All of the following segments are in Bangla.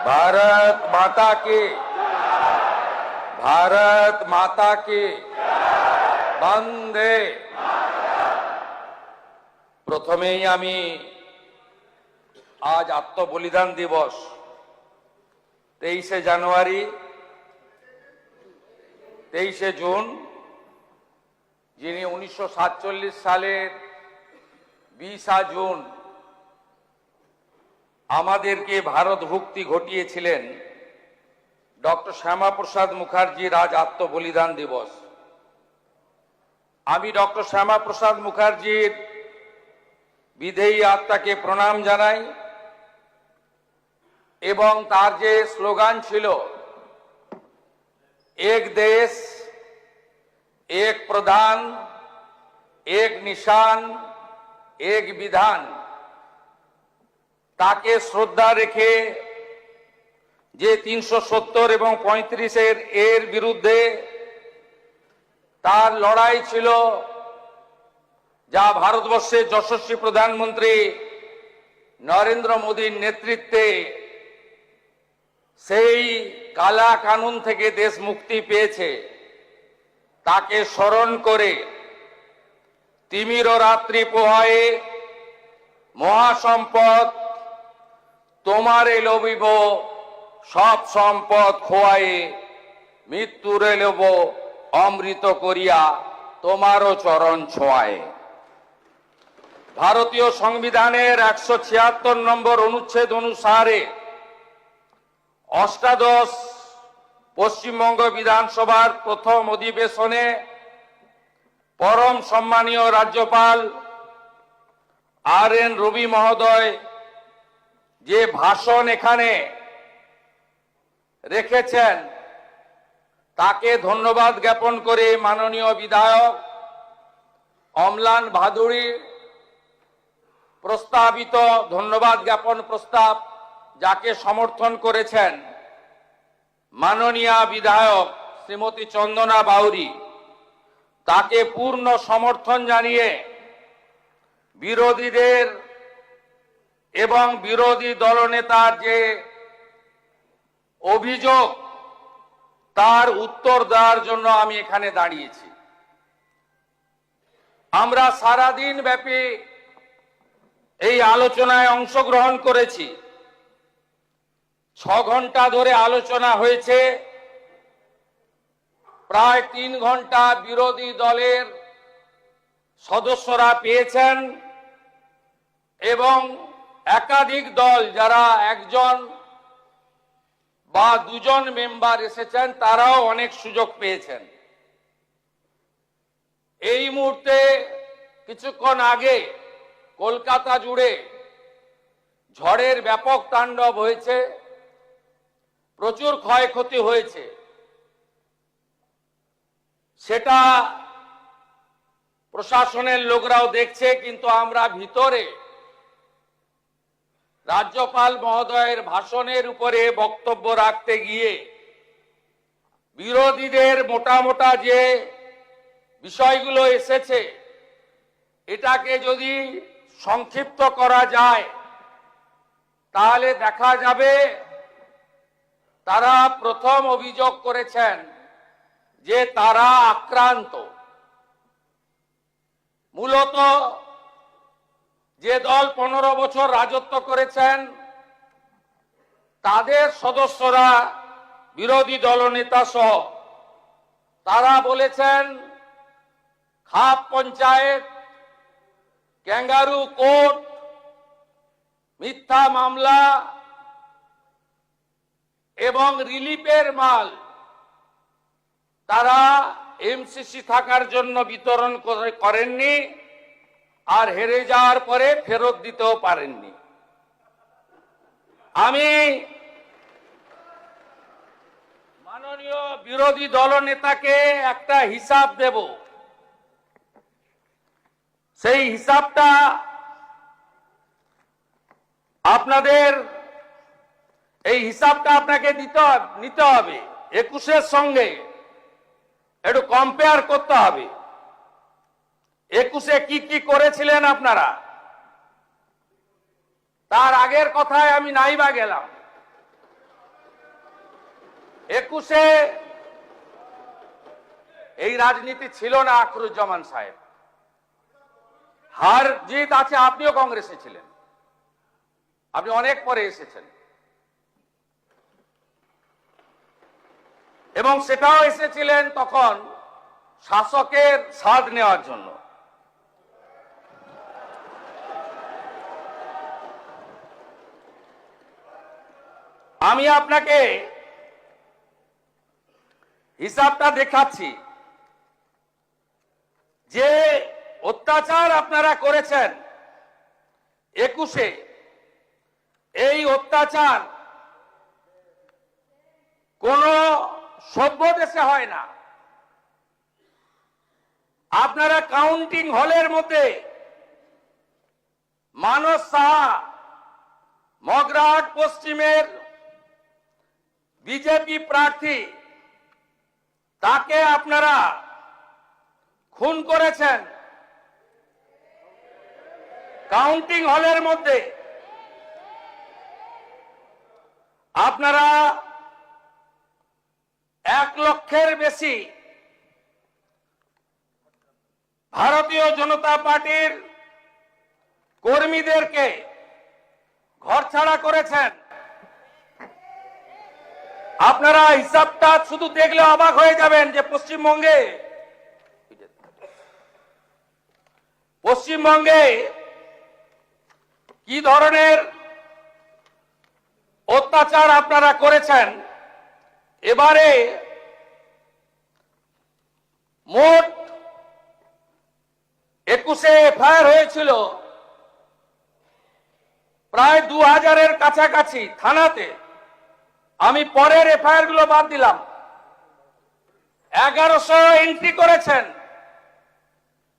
भारत माता की, भारत माता की বন্দে। প্রথমেই আমি আজ আত্মবলিদান দিবস 23শে জানুয়ারি 23শে জুন, যিনি 1947 সালের 20 জুন আমাদেরকে ভারত ভুক্তি ঘটিয়েছিলেন, ডক্টর শ্যামাপ্রসাদ মুখার্জির আজ আত্মবলিদান দিবস। আমি ডক্টর শ্যামাপ্রসাদ মুখার্জির বিদেহী আত্মাকে প্রণাম জানাই এবং তার যে স্লোগান ছিল এক দেশ এক প্রধান এক নিশান এক বিধান, তাকে শ্রদ্ধা রেখে যে 370 এবং 35 এর বিরুদ্ধে তার লড়াই ছিল, যা ভারতবর্ষের যশস্বী প্রধানমন্ত্রী নরেন্দ্র মোদীর নেতৃত্বে সেই কালা কানুন থেকে দেশ মুক্তি পেয়েছে, তাকে স্মরণ করে তিমির রাত্রি পোহায়ে মহাসম্পদ তোমারে লবিব সব সম্পদ খোয়ায়ে মৃত্যুরে লব অমৃত করিয়া তোমারও চরণ ছোঁয়ায়। ভারতীয় সংবিধানের 176 নম্বর অনুচ্ছেদ অনুসারে অষ্টাদশ পশ্চিমবঙ্গ বিধানসভার প্রথম অধিবেশনে পরম সম্মানীয় রাজ্যপাল RN রবি মহোদয় যে ভাষণ এখানে রেখেছেন, তাকে ধন্যবাদ জ্ঞাপন করে মাননীয় বিধায়ক অম্লান ভাদুড়ী প্রস্তাবিত ধন্যবাদ জ্ঞাপন প্রস্তাব, যাকে সমর্থন করেছেন মাননীয় বিধায়ক শ্রীমতী চন্দনা বাউরি, তাকে পূর্ণ সমর্থন জানিয়ে বিরোধীদের এবং বিরোধী দলনেতার যে অভিযোগ, তার উত্তর দেওয়ার জন্য আমি এখানে দাঁড়িয়েছি। আমরা সারাদিন ব্যাপী এই আলোচনায় অংশগ্রহণ করেছি। 6 ঘন্টা ধরে আলোচনা হয়েছে। প্রায় 3 ঘন্টা বিরোধী দলের সদস্যরা পেয়েছেন এবং একাধিক দল, যারা একজন বা দুজন মেম্বার এসেছেন, তারাও অনেক সুযোগ পেয়েছেন। এই মুহূর্তে কিছুক্ষণ আগে কলকাতা জুড়ে ঝড়ের ব্যাপক তাণ্ডব হয়েছে, প্রচুর ক্ষয়ক্ষতি হয়েছে। সেটা প্রশাসনের লোকরাও দেখছে, কিন্তু আমরা ভিতরে রাজ্যপাল মহোদয়ের ভাষণের উপরে বক্তব্য রাখতে গিয়ে বিরোধীদের মোটা মোটা যে বিষয়গুলো এসেছে, এটাকে যদি সংক্ষিপ্ত করা যায় তাহলে দেখা যাবে তারা প্রথম অভিযোগ করেছেন যে তারা আক্রান্ত। মূলত যে দল 15 বছর রাজত্ব করেছেন, তাদের সদস্যরা, বিরোধী দলনেতা সহ, তারা বলেছেন খাপ পঞ্চায়েত, ক্যাঙ্গারু কোর্ট, মিথ্যা মামলা এবং রিলিফের মাল তারা MCC থাকার জন্য বিতরণ করেননি, আর হেরে যাওয়ার পরে ফেরত দিতেও পারেননি। আমি মাননীয় বিরোধী দলনেতাকে একটা হিসাব দেব, সেই হিসাবটা আপনাকে নিতে হবে। 21-এর সঙ্গে একটু কম্পেয়ার করতে হবে। 21-এ কি কি করেছিলেন আপনারা, তার আগের কথায় আমি নাইবা গেলাম। 21-এ এই রাজনীতি ছিল না আখরুজ্জামান সাহেব। হার জিত আছে, আপনিও কংগ্রেসে ছিলেন, আপনি অনেক পরে এসেছেন, এবং সেটাও এসেছিলেন তখন শাসকের স্বাদ নেওয়ার জন্য। আমি আপনাকে হিসাবটা দেখাচ্ছি যে অত্যাচার আপনারা করেছেন 21-এ, এই অত্যাচার কোন সভ্য দেশে হয় না। আপনারা কাউন্টিং হলের মধ্যে মানস সাহা, মগরাহাট পশ্চিমের বিজেপি প্রার্থী, তাকে আপনারা খুন করেছেন কাউন্টিং হলের মধ্যে। আপনারা 1 লক্ষের বেশি ভারতীয় জনতা পার্টির কর্মীদেরকে ঘরছাড়া করেছেন। আপনারা হিসাবটা শুধু দেখলে অবাক হয়ে যাবেন যে পশ্চিমবঙ্গে কি ধরনের অত্যাচার আপনারা করেছেন। এবারে মোট 21-এ এফআইআর হয়েছিল প্রায় 2000-এর কাছাকাছি থানাতে। আমি পরের এফআইআর গুলো বাদ দিলাম। 1100 এন্ট্রি করেছেন,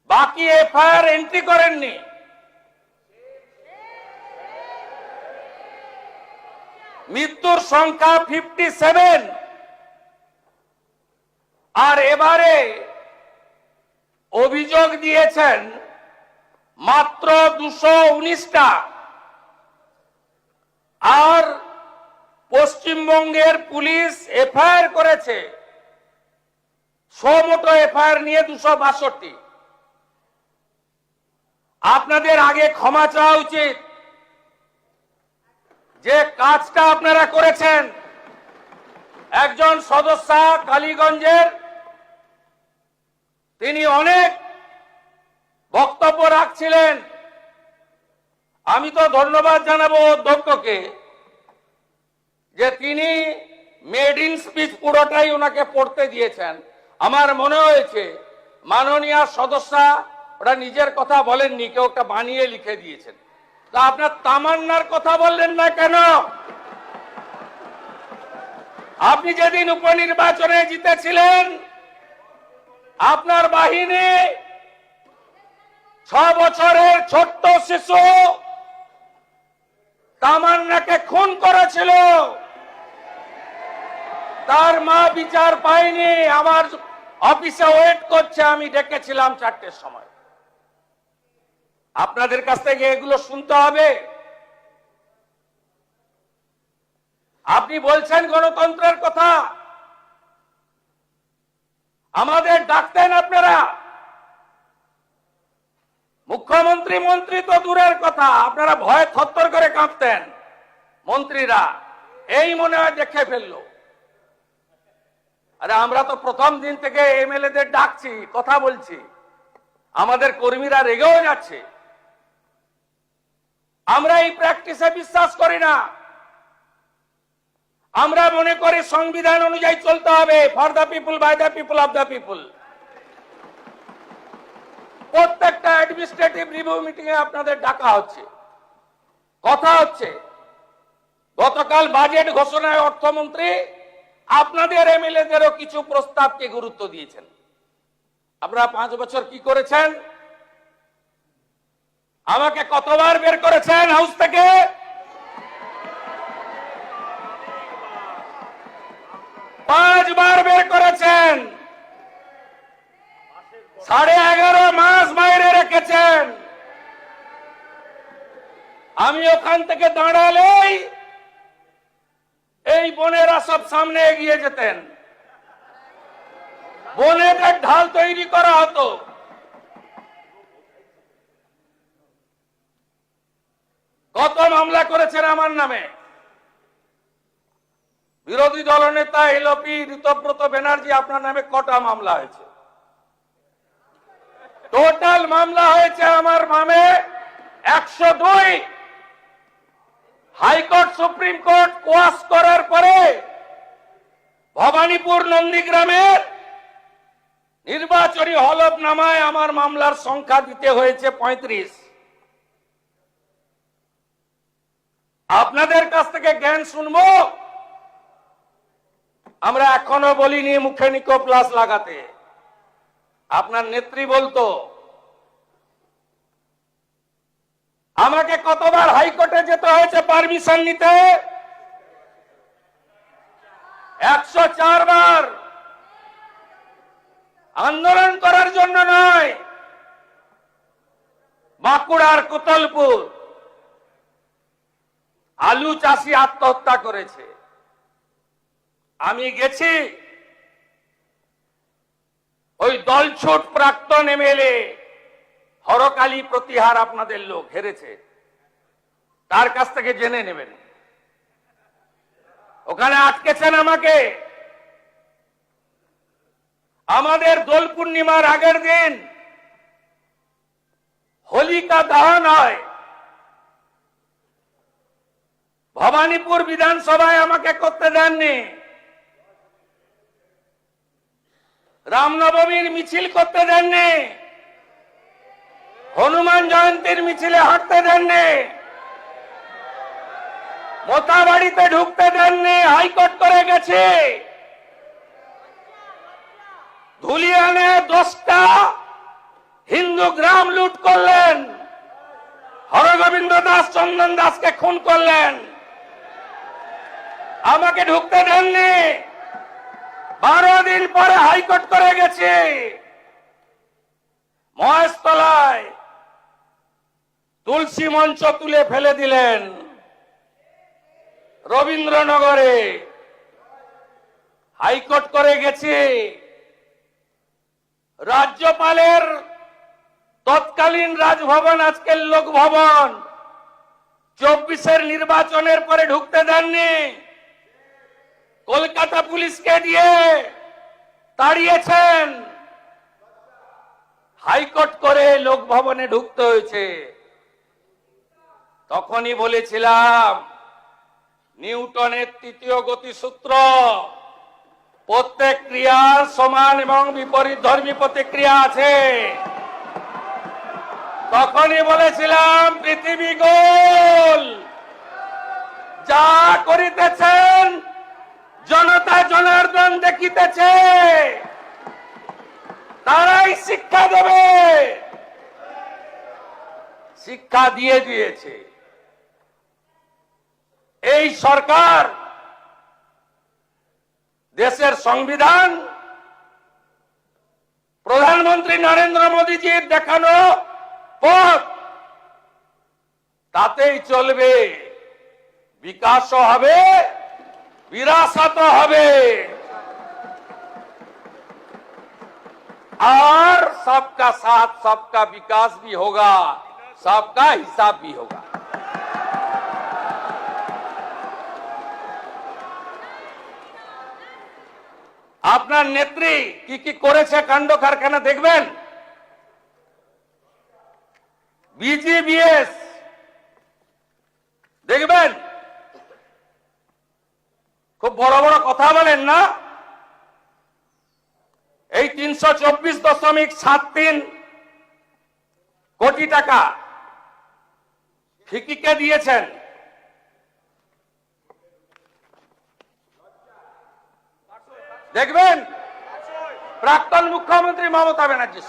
বাকি এফআইআর এন্ট্রি করেননি। মৃত্যুর সংখ্যা 57, আর এবারে অভিযোগ দিয়েছেন মাত্র 219টা। আর পশ্চিমবঙ্গের পুলিশ এফআইআর করেছে, মোটো এফআইআর নিয়ে 262। আপনাদের আগে ক্ষমা চাওয়া উচিত যে কাজটা আপনারা করেছেন। একজন সদস্য কালীগঞ্জের, তিনি অনেক বক্তব্য রাখছিলেন। আমি তো ধন্যবাদ জানাবো অধ্যক্ষকে যে তিনি মেড ইন স্পিচ পুরোটাই ওনাকে পড়তে দিয়েছেন। আমার মনে হয়েছে মাননীয় সদস্য ওরা নিজের কথা বলেননি, কেউ একটা বানিয়ে লিখে দিয়েছেন। তা আপনার তামান্নার কথা বললেন না কেন? আপনি যেদিন উপনির্বাচনে জিতেছিলেন, আপনার বাহিনী 6 বছরের ছোট্ট শিশু তামান্নাকে খুন করেছিল। তার মা বিচার পায়নি, আমার অফিসে ওয়েট করছে। আমি ডেকেছিলাম 4টের সময়। আপনাদের কাছ থেকে এগুলো শুনতে হবে। আপনি বলছেন গণতন্ত্রের কথা, আমাদের ডাকতেন আপনারা। মুখ্যমন্ত্রী মন্ত্রী তো দূরের কথা, আপনারা ভয়ে থরথর করে কাঁপতেন। মন্ত্রীরা এই মনে হয় দেখে ফেললো। আরে আমরা তো প্রথম দিন থেকে এমএলএদের ডাকছি, কথা বলছি, আমাদের কর্মীরা রেগেও যাচ্ছে। আমরা এই প্র্যাকটিসে বিশ্বাস করি না। আমরা মনে করি সংবিধান অনুযায়ী চলতে হবে, for the people, by the people, of the people. প্রত্যেকটা অ্যাডমিনিস্ট্রেটিভ রিভিউ মিটিং এ আপনাদের ডাকা হচ্ছে, কথা হচ্ছে। গতকাল বাজেট ঘোষণায় অর্থমন্ত্রী আপনাদের এমএলএদেরও কিছু প্রস্তাবকে গুরুত্ব দিয়েছেন। আপনারা 5 বছর কি করেছেন? আমাকে কতবার বের করেছেন হাউস থেকে? পাঁচবার বের করেছেন। 11.5 মাস বাইরে রেখেছেন। আমি ওখান থেকে দাঁড়ালেই এই এই বোনেরা সব সামনে এগিয়ে যেতেন, বোনেদের ঢাল তৈরি করা হতো। কত মামলা করেছেন আমার নামে? বিরোধী দলনেতা এলপি ঋতব্রত ব্যানার্জি, আপনার নামে কটা মামলা হয়েছে? টোটাল মামলা হয়েছে আমার নামে 102। হাইকোর্ট সুপ্রিম কোর্ট কোয়াশ করার পরে ভবানীপুর নন্দীগ্রামের নির্বাচনী হলফনামায় আমার মামলার সংখ্যা দিতে হয়েছে 35। আপনাদের কাছ থেকে জ্ঞান শুনবো? আমরা এখনো বলিনি মুখে নিকো প্লাস লাগাতে। আপনার নেত্রী বলতো, আমাকে কতবার হাইকোর্টে যেতে হয়েছে পারমিশন নিতে? 104 বার। আন্দোলন করার জন্য নয়, বাঁকুড়ার কোতলপুর আলু চাষি আত্মহত্যা করেছে, আমি গেছি। ওই দলছুট প্রাক্তন এমএলএ হরকালী প্রতিহার, আপনাদের লোক হেরেছে, তার কাছ থেকে জেনে নেবেন। ওখানে আটকেছেন আমাকে। আমাদের দোল পূর্ণিমার আগের দিন হোলিকা দহন হয়, ভবানীপুর বিধানসভায় আমাকে করতে দেননি। রামনবমীর মিছিল করতে দেননি, হনুমান জয়ন্তীর মিছিলে হাঁটতে দেননি, মোতাবাড়িতে ঢুকতে দেননি, হাইকোর্ট করে গেছে। ধুলিয়ানে 10টা হিন্দু গ্রাম লুট করলেন, হরগোবিন্দ দাস চন্দন দাসকে খুন করলেন, আমাকে ঢুকতে দেননি। 12 দিন পরে হাইকোর্ট করে গেছে। মহেশতলায় তুলসী মঞ্চ তুলে ফেলে দিলেন, রবীন্দ্রনগরে হাইকোর্ট করে গেছে। রাজ্যপালের তৎকালীন রাজভবন, আজকের লোকভবন, 24-এর নির্বাচনের পরে ঢুকতে দেননি। কলকাতা পুলিশকে দিয়ে তাড়িয়েছেন, হাইকোর্ট করে লোকভবনে ঢুকতে হয়েছে। তখনই বলেছিলাম, নিউটনের 3য় গতিসূত্র, প্রত্যেক ক্রিয়ার সমান এবং বিপরীত ধর্মী প্রতিক্রিয়া আছে। তখনই বলেছিলাম, পৃথিবী গোল, যা করিতেছেন জনতা জনার্দন দেখিতেছে, তারাই শিক্ষা দেবে। শিক্ষা দিয়ে দিয়েছে এই সরকার। দেশের সংবিধান প্রধানমন্ত্রী নরেন্দ্র মোদীজির দেখানো পথ, তাতেই চলবে। বিকাশও হবে, বিরাসতও হবে, और सबका साथ सबका विकास भी होगा, सबका हिसाब भी होगा। আপনার নেত্রী কি কি করেছে কাণ্ড কারখানা দেখবেন। বিজিবিএস দেখবেন, খুব বড় বড় কথা বলেন না। এই 324.73 কোটি টাকা ফিকিকে দিয়েছেন। দেখবেন প্রাক্তন মুখ্যমন্ত্রী মমতা ব্যানার্জি,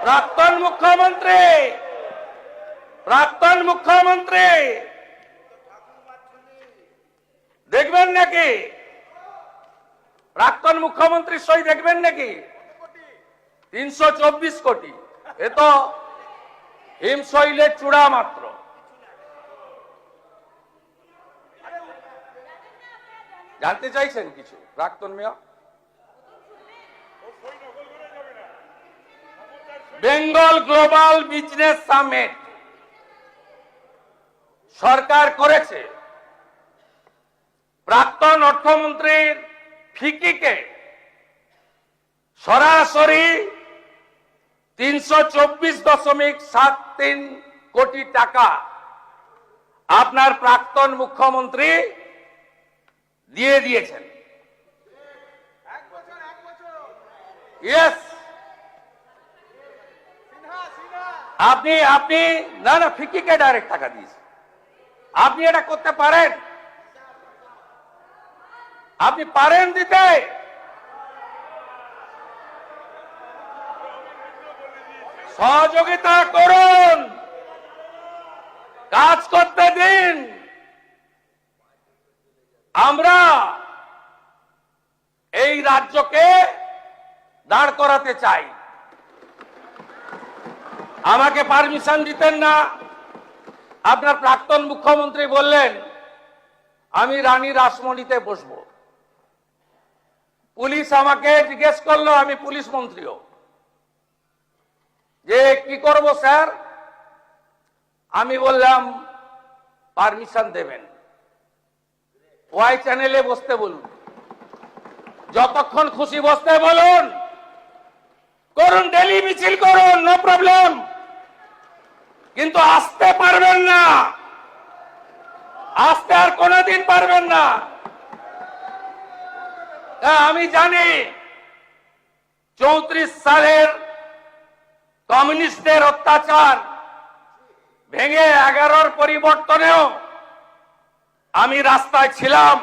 প্রাক্তন মুখ্যমন্ত্রী দেখবেন নাকি? প্রাক্তন মুখ্যমন্ত্রীর সই দেখবেন নাকি? 324 কোটি। এ তো হিমশৈলের চূড়া মাত্র। জানতে চাইছেন কিছু প্রাক্তন mayor? Bengal global business summit সরকার করেছে। প্রাক্তন অর্থমন্ত্রীর ফিকিকে সরাসরি 324.73 কোটি টাকা আপনার প্রাক্তন মুখ্যমন্ত্রী দিয়ে দিয়েছেন। ইয়েস, আপনি আপনি না না ফিকিকে ডাইরেক্ট টাকা দিয়েছেন। আপনি এটা করতে পারেন? আপনি পারেন দিতে? সহযোগিতা করুন, কাজ করতে দিন। আমরা এই রাজ্যকে দাঁড় করাতে চাই। আমাকে পারমিশন দিতেন না। আপনার প্রাক্তন মুখ্যমন্ত্রী বললেন আমি রানী রাসমণিতে বসবো। পুলিশ আমাকে জিজ্ঞেস করলো, আমি পুলিশ মন্ত্রীও, যে কি করব স্যার? আমি বললাম পারমিশন দেবেন, ওয়াই চ্যানেলে বসতে বলুন, যতক্ষণ খুশি বসতে বলুন, করুন, ডেলি মিছিল করুন, নো প্রবলেম, কিন্তু আসতে পারবেন না, আসতে আর কোনোদিন পারবেন না। আমি জানি 34 সালের কমিউনিস্টদের অত্যাচার ভেঙে 11-র পরিবর্তনেও আমি রাস্তায় ছিলাম,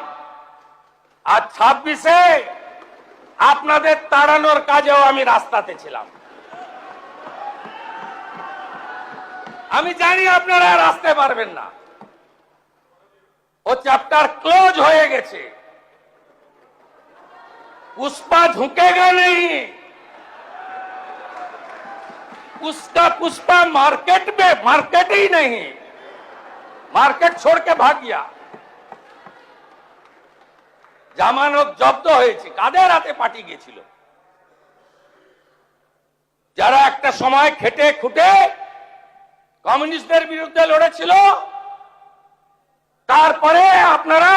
আর 26-এ আপনাদের তাড়ানোর কাজেও আমি রাস্তাতে ছিলাম। আমি জানি আপনারা আর আসতে পারবেন না, ও চ্যাপ্টার ক্লোজ হয়ে গেছে। पुष्पा झुकेगा नहीं, उसका पुष्पा मार्केट ही नहीं, मार्केट छोड़ के भाग गया। জামানত জব্দ হয়েছে। কাদের হাতে পার্টি গেছিল? যারা একটা সময় খেটে খুটে কমিউনিস্টদের বিরুদ্ধে লড়েছিল, তারপরে আপনারা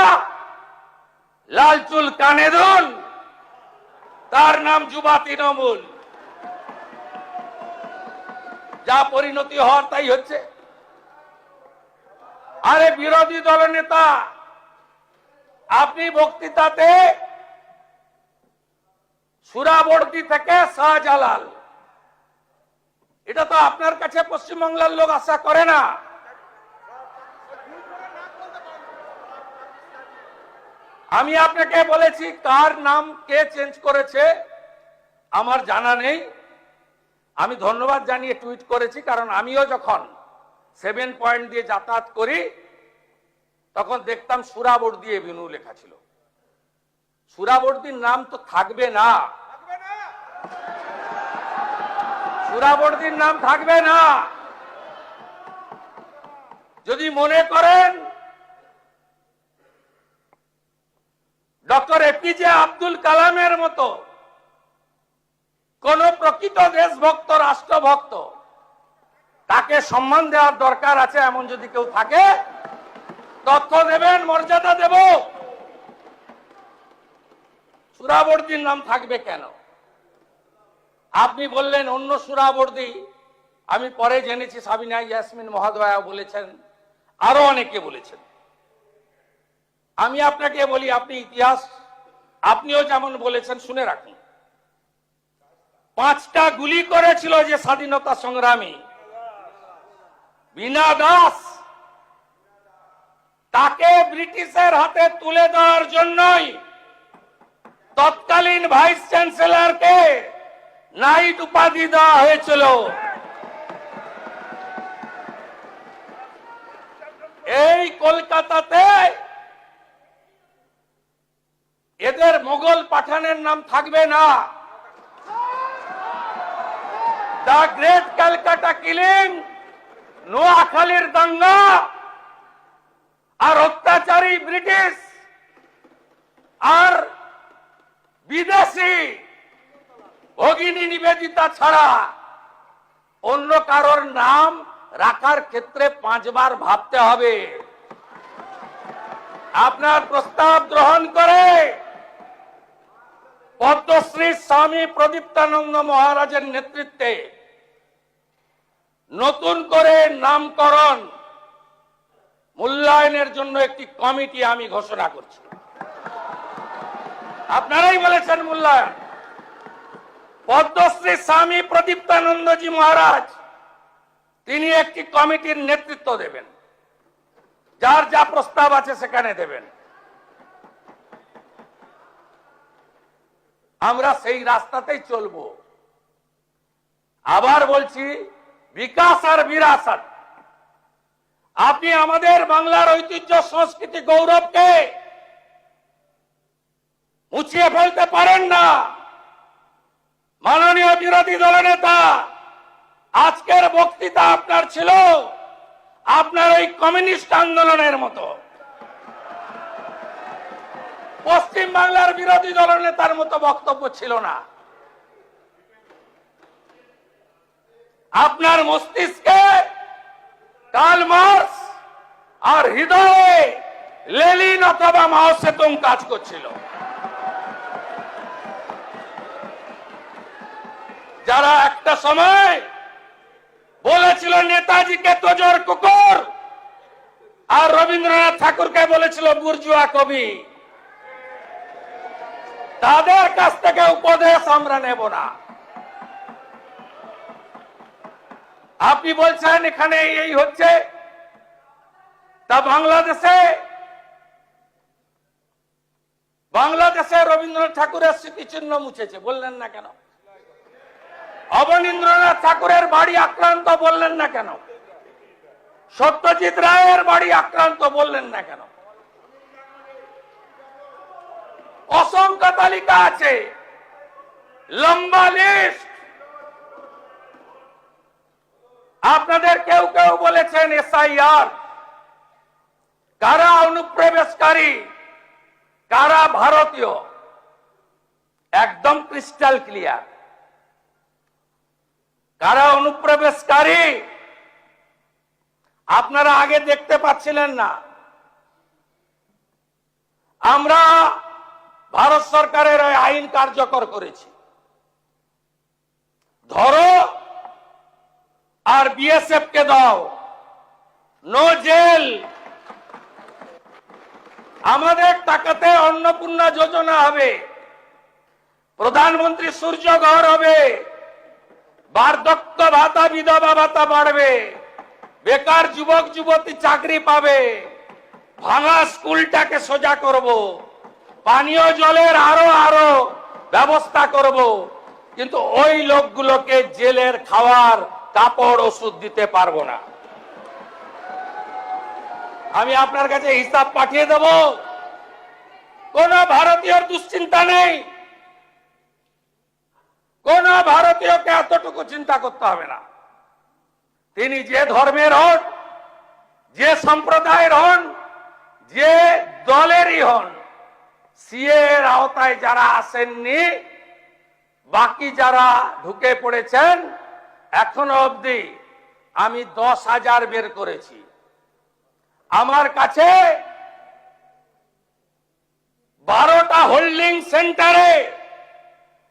লাল চুল কানে দুন, তার নাম যুবা তৃণমূল। যা পরিণতি হওয়ার তাই হচ্ছে। আরে বিরোধী দলের নেতা, আপনি বক্তৃতাতে সুরাবর্তী থেকে শাহজালাল, এটা তো আপনার কাছে পশ্চিমবাংলার লোক আশা করে না। আমি আপনাকে বলেছি কার নাম কে চেঞ্জ করেছে আমার জানা নেই। আমি ধন্যবাদ জানিয়ে টুইট করেছি, কারণ আমিও যখন 7 পয়েন্ট দিয়ে যাতায়াত করি তখন দেখতাম সুরাবর্দী এভিনিউ লেখা ছিল। সুরাবর্দীর নাম তো থাকবে না, সুরাবর্দীর নাম থাকবে না। যদি মনে করেন ডক্টর এপিজে আব্দুল কালামের মতো কোন প্রকৃত দেশভক্ত, রাষ্ট্রভক্ত, তাকে সম্মান দেওয়ার দরকার আছে, এমন যদি কেউ থাকে তথ্য দেবেন, মর্যাদা দেব। সুরাবর্দীর নাম থাকবে কেন? আপনি বললেন অন্য সুরাবর্দী, আমি পরে জেনেছি সাবিনা ইয়াসমিন মহোদয়া বলেছেন, আরো অনেকে বলেছেন। আমি আপনাকে বলি, আপনি ইতিহাস আপনিও যেমন বলেছেন, শুনে রাখুন। 5টা গুলি করেছিল যে স্বাধীনতা সংগ্রামী বীণা দাস, তাকে ব্রিটিশের হাতে তুলে দেওয়ার জন্যই তৎকালীন ভাইস চ্যান্সেলরকে নাইট উপাধি দেওয়া হয়েছিল। এই কলকাতাতে এদের মোগল পাঠানের নাম থাকবে না। দ্য গ্রেট ক্যালকাটা কিলিং নোয়াখালীর দাঙ্গা আর অত্যাচারী ব্রিটিশ আর বিদেশি ভগিনী নিবেদিতা ছাড়া অন্য কারোর নাম রাখার ক্ষেত্রে 5 বার ভাবতে হবে। আপনার প্রস্তাব গ্রহণ করে পদ্মশ্রী স্বামী প্রদীপ্তানন্দ মহারাজের নেতৃত্বে নতুন করে নামকরণ মূল্যায়নের জন্য একটি কমিটি আমি ঘোষণা করছি। আপনারাই বলেছেন মূল্যায়ন। পদ্মশ্রী স্বামী প্রদীপ্তানন্দজি মহারাজ তিনি একটি কমিটির নেতৃত্ব দেবেন, যার যা প্রস্তাব আছে সেখানে দেবেন। আমরা সেই রাস্তাতেই চলব। আবার বলছি, বিকাশ আর বিরাসত, আপনি আমাদের বাংলার ঐতিহ্য সংস্কৃতি গৌরবকে মুছিয়ে ফেলতে পারেন না। মাননীয় বিরোধী দলনেতা, আজকের বক্তৃতা আপনার ছিল আপনার ওই কমিউনিস্ট আন্দোলনের মতো। পশ্চিম বাংলার বিরোধী দলনেতার মতো বক্তব্য ছিল না। আপনার মস্তিষ্কে কার্ল মার্কস আর হৃদয়ে লেনিন অথবা মাও সেতুং কাজ করছিল। যারা একটা সময় বলেছিল নেতাজিকে তোজর কুকুর আর রবীন্দ্রনাথ ঠাকুরকে বলেছিল বুর্জুয়া কবি, তাদের কাছ থেকে উপদেশ আমরা নেব না। আপনি বলছেন এখানে এই হচ্ছে, তা বাংলাদেশে রবীন্দ্রনাথ ঠাকুরের স্মৃতিচিহ্ন মুছেছে, বললেন না কেন? অবনীন্দ্রনাথ ঠাকুরের বাড়ি আক্রান্ত, বললেন না কেন? সত্যজিৎ রায়ের বাড়ি আক্রান্ত, বললেন না কেন? অসংখ্য তালিকা আছে, লম্বা লিস্ট। আপনাদের কেউ কেউ বলেছেন এসআইআর, কারা অনুপ্রবেশকারী কারা ভারতীয়, একদম ক্রিস্টাল ক্লিয়ার। কারা অনুপ্রবেশকারী আপনারা আগে দেখতে পাচ্ছিলেন না। আমরা ভারত সরকারের আইন কার্যকর করেছি, ধরো আর বিএসএফ কে দাও, নো জেল। আমাদের টাকাতে অন্নপূর্ণা যোজনা হবে, প্রধানমন্ত্রী সূর্য ঘর হবে, বার্ধক্য ভাতা বিধবা ভাতা বাড়বে, বেকার যুবক যুবতী চাকরি পাবে, ভাঙা স্কুলটাকে সোজা করব, পানীয় জলের আরো ব্যবস্থা করব। কিন্তু ওই লোকগুলোকে জেলের খাওয়ার কাপড় ওষুধ দিতে পারবো না। আমি আপনার কাছে হিসাব পাঠিয়ে দেব। কোন ভারতীয়র দুশ্চিন্তা নেই, কোন ভারতীয়কে এতটুকু চিন্তা করতে হবে না। তিনি যে ধর্মের হন, যে সম্প্রদায়ের হন, যে দলেরই হন, সিএ এর আওতায় যারা আসেননি, বাকি যারা ঢুকে পড়েছেন, এখনো অবধি আমি 10,000 বের করেছি। আমার কাছে 12টা হোল্ডিং সেন্টারে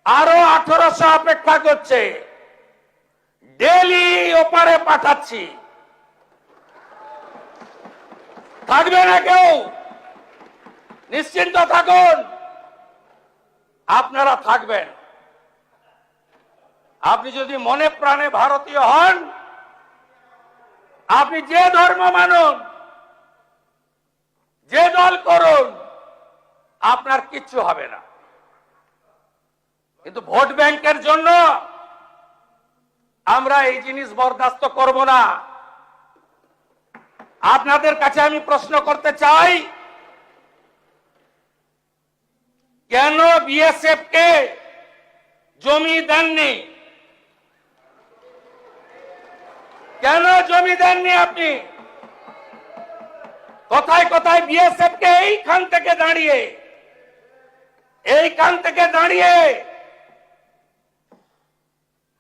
আরো 1800 অপেক্ষা করছে। ডেলি ওপারে পাঠাচ্ছি। থাকবে না কেউ, নিশ্চিন্ত থাকুন, আপনারা থাকবেন। আপনি যদি মনে প্রাণে ভারতীয় হন, আপনি যে ধর্ম মানুন, যে দল করুন, আপনার কিচ্ছু হবে না। কিন্তু ভোট ব্যাংকের জন্য আমরা এই জিনিস বরদাস্ত করব না। আপনাদের কাছে আমি প্রশ্ন করতে চাই, কেন বিএসএফ কে জমি দেননি? কেন জমি দেননি আপনি? কোথায় কোথায় বিএসএফ কে এইখান থেকে দাঁড়িয়ে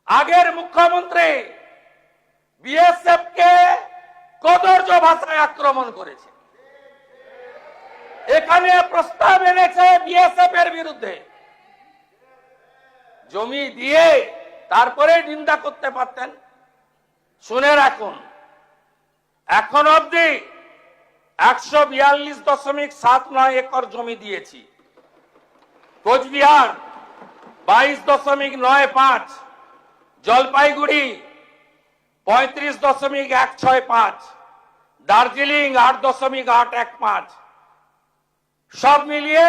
আগের মুখ্যমন্ত্রী বিএসএফ কে কদর্য ভাষায় আক্রমণ করেছে, এখানে প্রস্তাব এনেছে বিএসএফ এর বিরুদ্ধে। জমি দিয়ে তারপরে নিন্দা করতে পারতেন। শুনে রাখুন, এখন অবধি 142.79 একর জমি দিয়েছি। কোচবিহার 22.95, জলপাইগুড়ি 35.165, দার্জিলিং 8.815, সব মিলিয়ে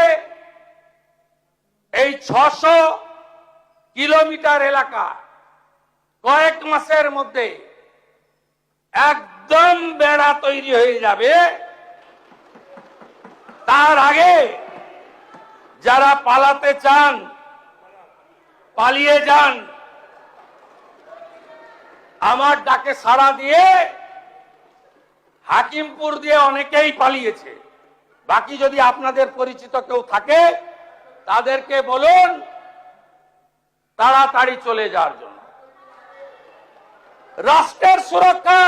এই 600 কিলোমিটার এলাকা কয়েক মাসের মধ্যে একদম বেড়া তৈরি হয়ে যাবে। তার আগে যারা পালাতে চান পালিয়ে যান, আমার ডাকে সাড়া দিয়ে হাকিমপুর দিয়ে অনেকেই পালিয়েছে। বাকি যদি আপনাদের পরিচিত কেউ থাকে তাদেরকে বলুন তাড়াতাড়ি চলে যাওয়ার জন্য। রাষ্ট্রের সুরক্ষা,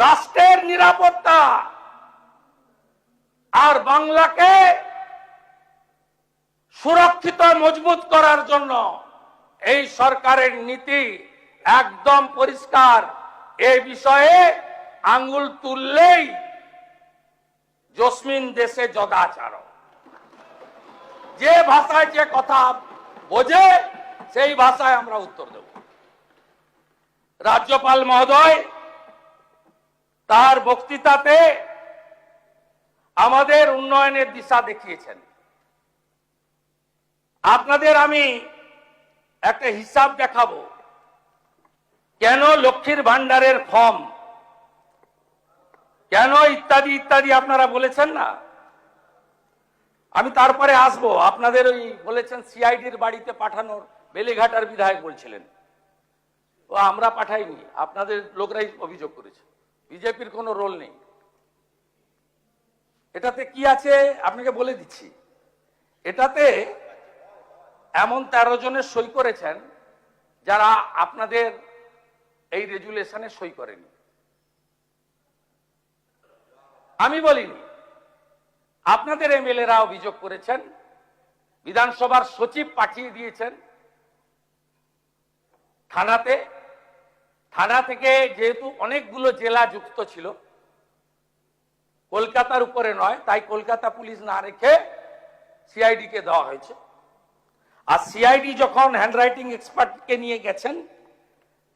রাষ্ট্রের নিরাপত্তা আর বাংলাকে সুরক্ষিত মজবুত করার জন্য এই সরকারের নীতি একদম পরিষ্কার। এই বিষয়ে আঙ্গুল তুললেই জসমিন দেশে যদাচার। যে ভাষায় যে কথা বোঝে সেই ভাষায় আমরা উত্তর দেব। রাজ্যপাল মহোদয় তার বক্তৃতাতে আমাদের উন্নয়নের দিশা দেখিয়েছেন। আপনাদের আমি একটা হিসাব দেখাবো, কেন লক্ষ্মীর ভান্ডারের ফর্ম, কেন ইত্যাদি ইত্যাদি আপনারা বলেছেন না। আমি তারপরে আসবো। আপনাদের ওই বলেছেন সিআইডির বাড়িতে পাঠানোর, বেলেঘাটার বিধায়ক বলছিলেন, ও আমরা পাঠাইনি, আপনাদের লোকরাই অভিযোগ করেছে, বিজেপির কোনো রোল নেই। এটাতে কি আছে আপনাকে বলে দিচ্ছি। এটাতে এমন 13 জনের সই করেছেন যারা আপনাদের এই রেজুলেশনে সই করেনি। আমি বলিনি, আপনাদের এমএলএরা অভিযোগ করেছেন, বিধানসভার সচিব পাঠিয়ে দিয়েছেন থানাতে। থানা থেকে যেহেতু অনেকগুলো জেলা যুক্ত ছিল, কলকাতার উপরে নয়, তাই কলকাতা পুলিশ না রেখে সিআইডি কে দেওয়া হয়েছে। আর সিআইডি যখন হ্যান্ডরাইটিং এক্সপার্টকে নিয়ে গেছেন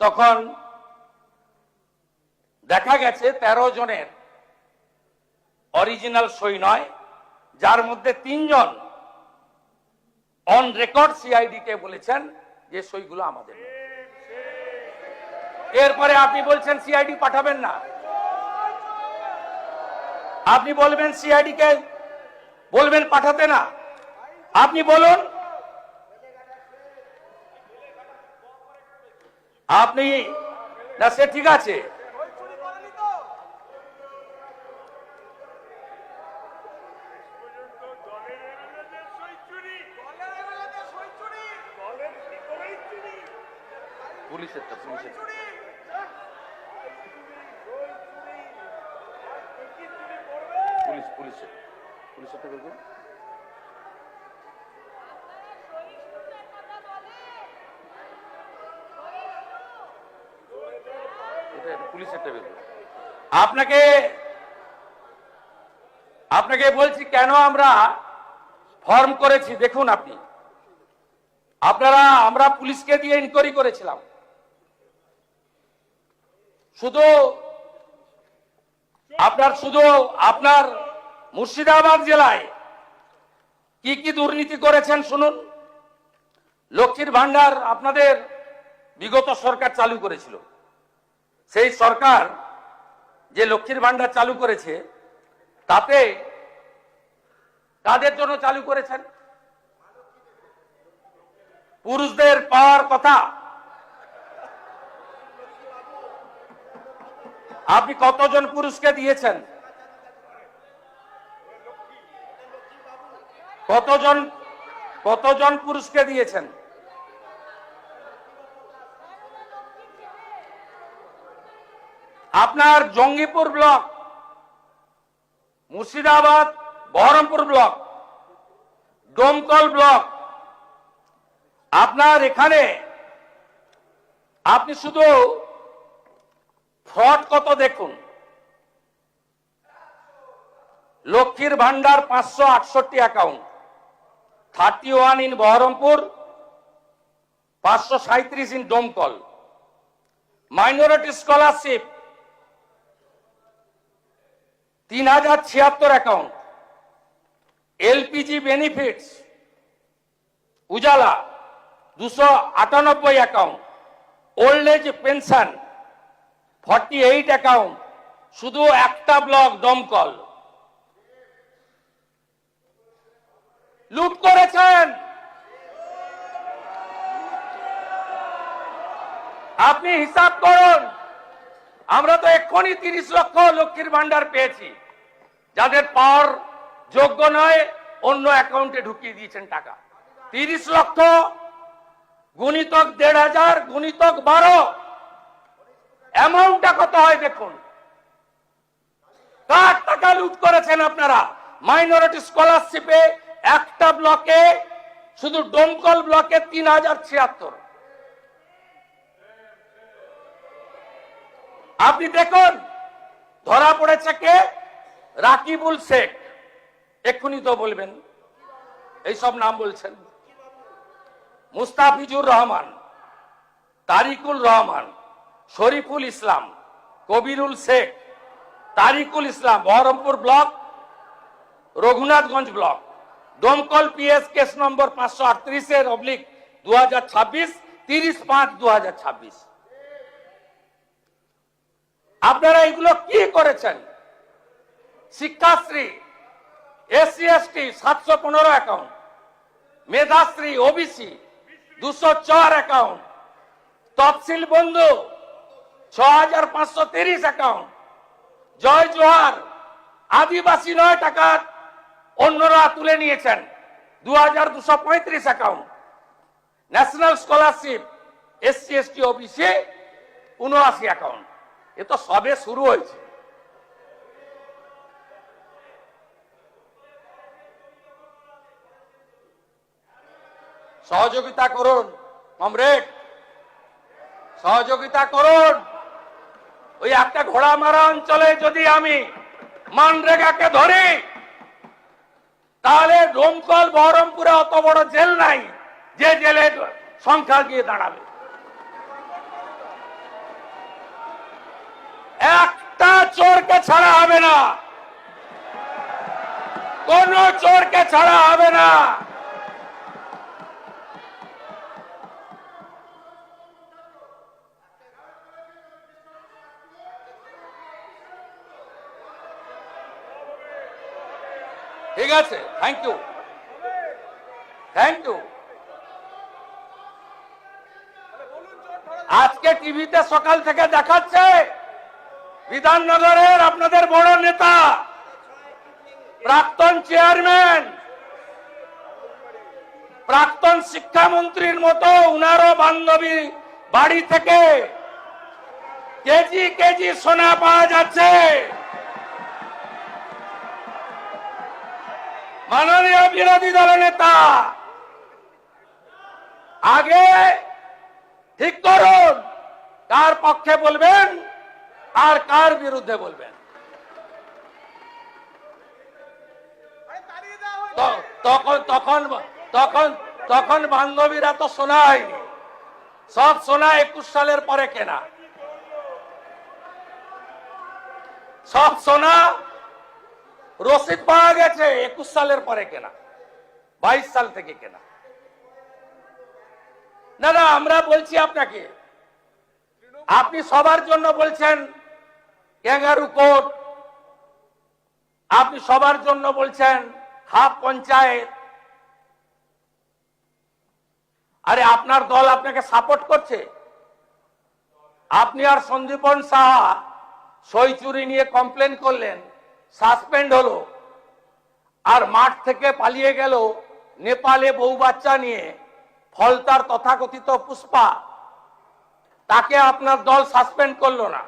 তখন দেখা গেছে 13 জনের অরিজিনাল সই নয়, যার মধ্যে 3 জন অন রেকর্ড সিআইডি কে বলেছেন যে সইগুলো আমাদের। এরপরে আপনি বলছেন সিআইডি পাঠাবেন না, আপনি বলবেন সিআইডি কে বলবেন পাঠাতে না। আপনি বলুন, আপনি না, সে ঠিক আছে, পুলিশেরটা দেখুন। পুলিশেরটা দেখুন। আপনাকে বলছি কেন আমরা ফর্ম করেছি। দেখুন আমরা পুলিশকে দিয়ে ইনকোয়ারি করেছিলাম। শুধু আপনার মুর্শিদাবাদ জেলায় কি কি দুর্নীতি করেছেন শুনুন। লক্ষ্মীর ভান্ডার আপনাদের বিগত সরকার চালু করেছিল। সেই সরকার যে লক্ষ্মীর ভান্ডার চালু করেছে তাতে কাদের জন্য চালু করেছেন? পুরুষদের পাওয়ার কথা, আপনি কতজন পুরুষকে দিয়েছেন? কতজন পুরুষকে দিয়েছেন? আপনার Jangipur block, Murshidabad, Baharampur block, Domkal block, আপনার এখানে আপনি শুধু ফ্রড কত দেখুন। লক্ষ্মীর ভান্ডার 568 account, 31 in Baharampur, 537 in Domkal. Minority scholarship 3076 account. LPG benefits Ujjwala 298 account. Old age pension 48 account. শুধু একটা ব্লক দমকল লুট করেছেন। আপনি হিসাব করুন। আমরা তো এক্ষুনি 30 লক্ষ লক্ষ্মীর ভান্ডার পেয়েছি, যাদের পাওয়ার যোগ্য নয় অন্য অ্যাকাউন্টে ঢুকিয়ে দিয়েছেন টাকা। 30 লক্ষ গুণিতক 1500 গুণিতক 12, অ্যামাউন্টটা কত হয় দেখুন। কার টাকা লুট করেছেন আপনারা? মাইনরিটি স্কলারশিপে একটা ব্লকে, শুধু ডোমকল ব্লকে 3076। আপনি দেখুন ধরা পড়েছে কে? রাকিবুল শেখ। এক্ষুনি তো বলবেন এইসব নাম বলছেন। মুস্তাফিজুর রহমান, তারিকুল রহমান, শরীফুল ইসলাম, কবিরুল শেখ, তারিকুল ইসলাম, বহরমপুর ব্লক, রঘুনাথগঞ্জ ব্লক। দমকল পিএস কেস নম্বর 538/2026, 30/5/2026। আপনারা এগুলো কি করেছেন? Shikshashree SC ST 715 account. Medhashree OBC 204 account. তফসিল বন্ধু 6530 অ্যাকাউন্ট। জয় জোহার আদিবাসী 9 টাকা অন্যরা তুলে নিয়েছেন 2235 account. National scholarship SC ST OBC 79 account. এ তো সবে শুরু হয়েছে। সহযোগিতা করুন কমরেড, সহযোগিতা করুন। ওই একটা ঘোড়ামারা অঞ্চলে যদি আমি মানরেগাকে ধরি, তাহলে ডোমকল বহরমপুরে অত বড় জেল নাই যে জেলের সংখ্যা গিয়ে দাঁড়াবে। একটা চোরকে ছাড়া হবে না, কোন চোরকে ছাড়া হবে না। ঠিক আছে, থ্যাংক ইউ, থ্যাংক ইউ। আজকে টিভিতে সকাল থেকে দেখাচ্ছে বিধাননগরের আপনাদের বড় নেতা, প্রাক্তন চেয়ারম্যান, প্রাক্তন শিক্ষামন্ত্রীর মতো উনারও বান্ধবী বাড়ি থেকে কেজি কেজি সোনা পাওয়া যাচ্ছে। মাননীয় বিরোধী দল নেতা, আগে ঠিক করুন কার পক্ষে বলবেন আর কার বিরুদ্ধে বলবেন। তখন বান্ধবীরা তো সোনা হয়নি, সব সোনা 21 সালের পরে কেনা। সব সোনা রসিদ পাওয়া গেছে 21 সালের পরে কেনা, 22 সাল থেকে কেনা। না না, আমরা বলছি আপনাকে, আপনি সবার জন্য বলছেন ক্যাঙ্গারু কোর্ট, আপনি সবার জন্য বলছেন হাফ পঞ্চায়েত। আরে আপনার দল আপনাকে সাপোর্ট করছে। আপনি আর সন্দীপন সাহা সই চুরি নিয়ে কমপ্লেন করলেন, সাসপেন্ড হলো, আর মাঠ থেকে পালিয়ে গেল নেপালে বউ বাচ্চা নিয়ে, ফলতার তথাকথিত পুষ্পা, তাকে আপনার দল সাসপেন্ড করলো না।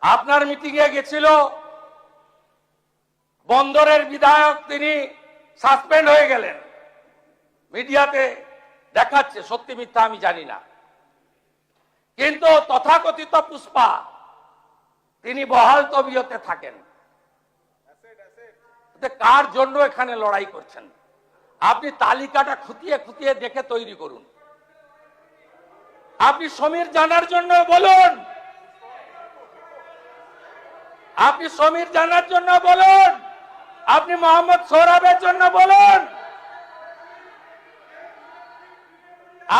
আপনার মিটিংয়ে গেছিল বন্দরের বিধায়ক, তিনি সাসপেন্ড হয়ে গেলেন। মিডিয়াতে দেখাচ্ছে, সত্যি মিথ্যা আমি জানি না, কিন্তু তথাকথিত পুষ্পা তিনি বহাল তবিয়তে থাকেন। কার জন্য এখানে লড়াই করছেন? আপনি তালিকাটা খুঁটিয়ে খুঁটিয়ে দেখে তৈরি করুন। আপনি সমীর জানার জন্য বলুন, আপনি সমীর জানার জন্য বলুন, আপনি মোহাম্মদ সোহরাবের জন্য বলুন।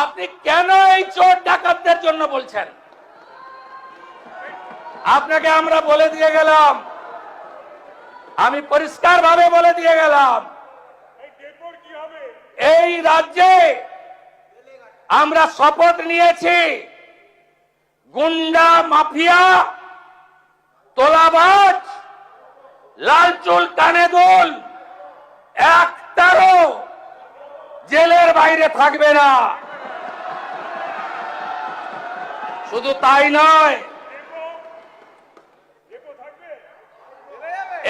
আপনি কেন এই চোর ডাকাতদের জন্য বলছেন? আপনাকে আমরা বলে দিয়ে গেলাম, আমি পরিষ্কার ভাবে বলে দিয়ে গেলাম, এই রাজ্যে আমরা শপথ নিয়েছি গুন্ডা, মাফিয়া, তোলাবাজ, লাল চুল কানে দুল একটারও জেলের বাইরে থাকবে না। শুধু তাই নয়,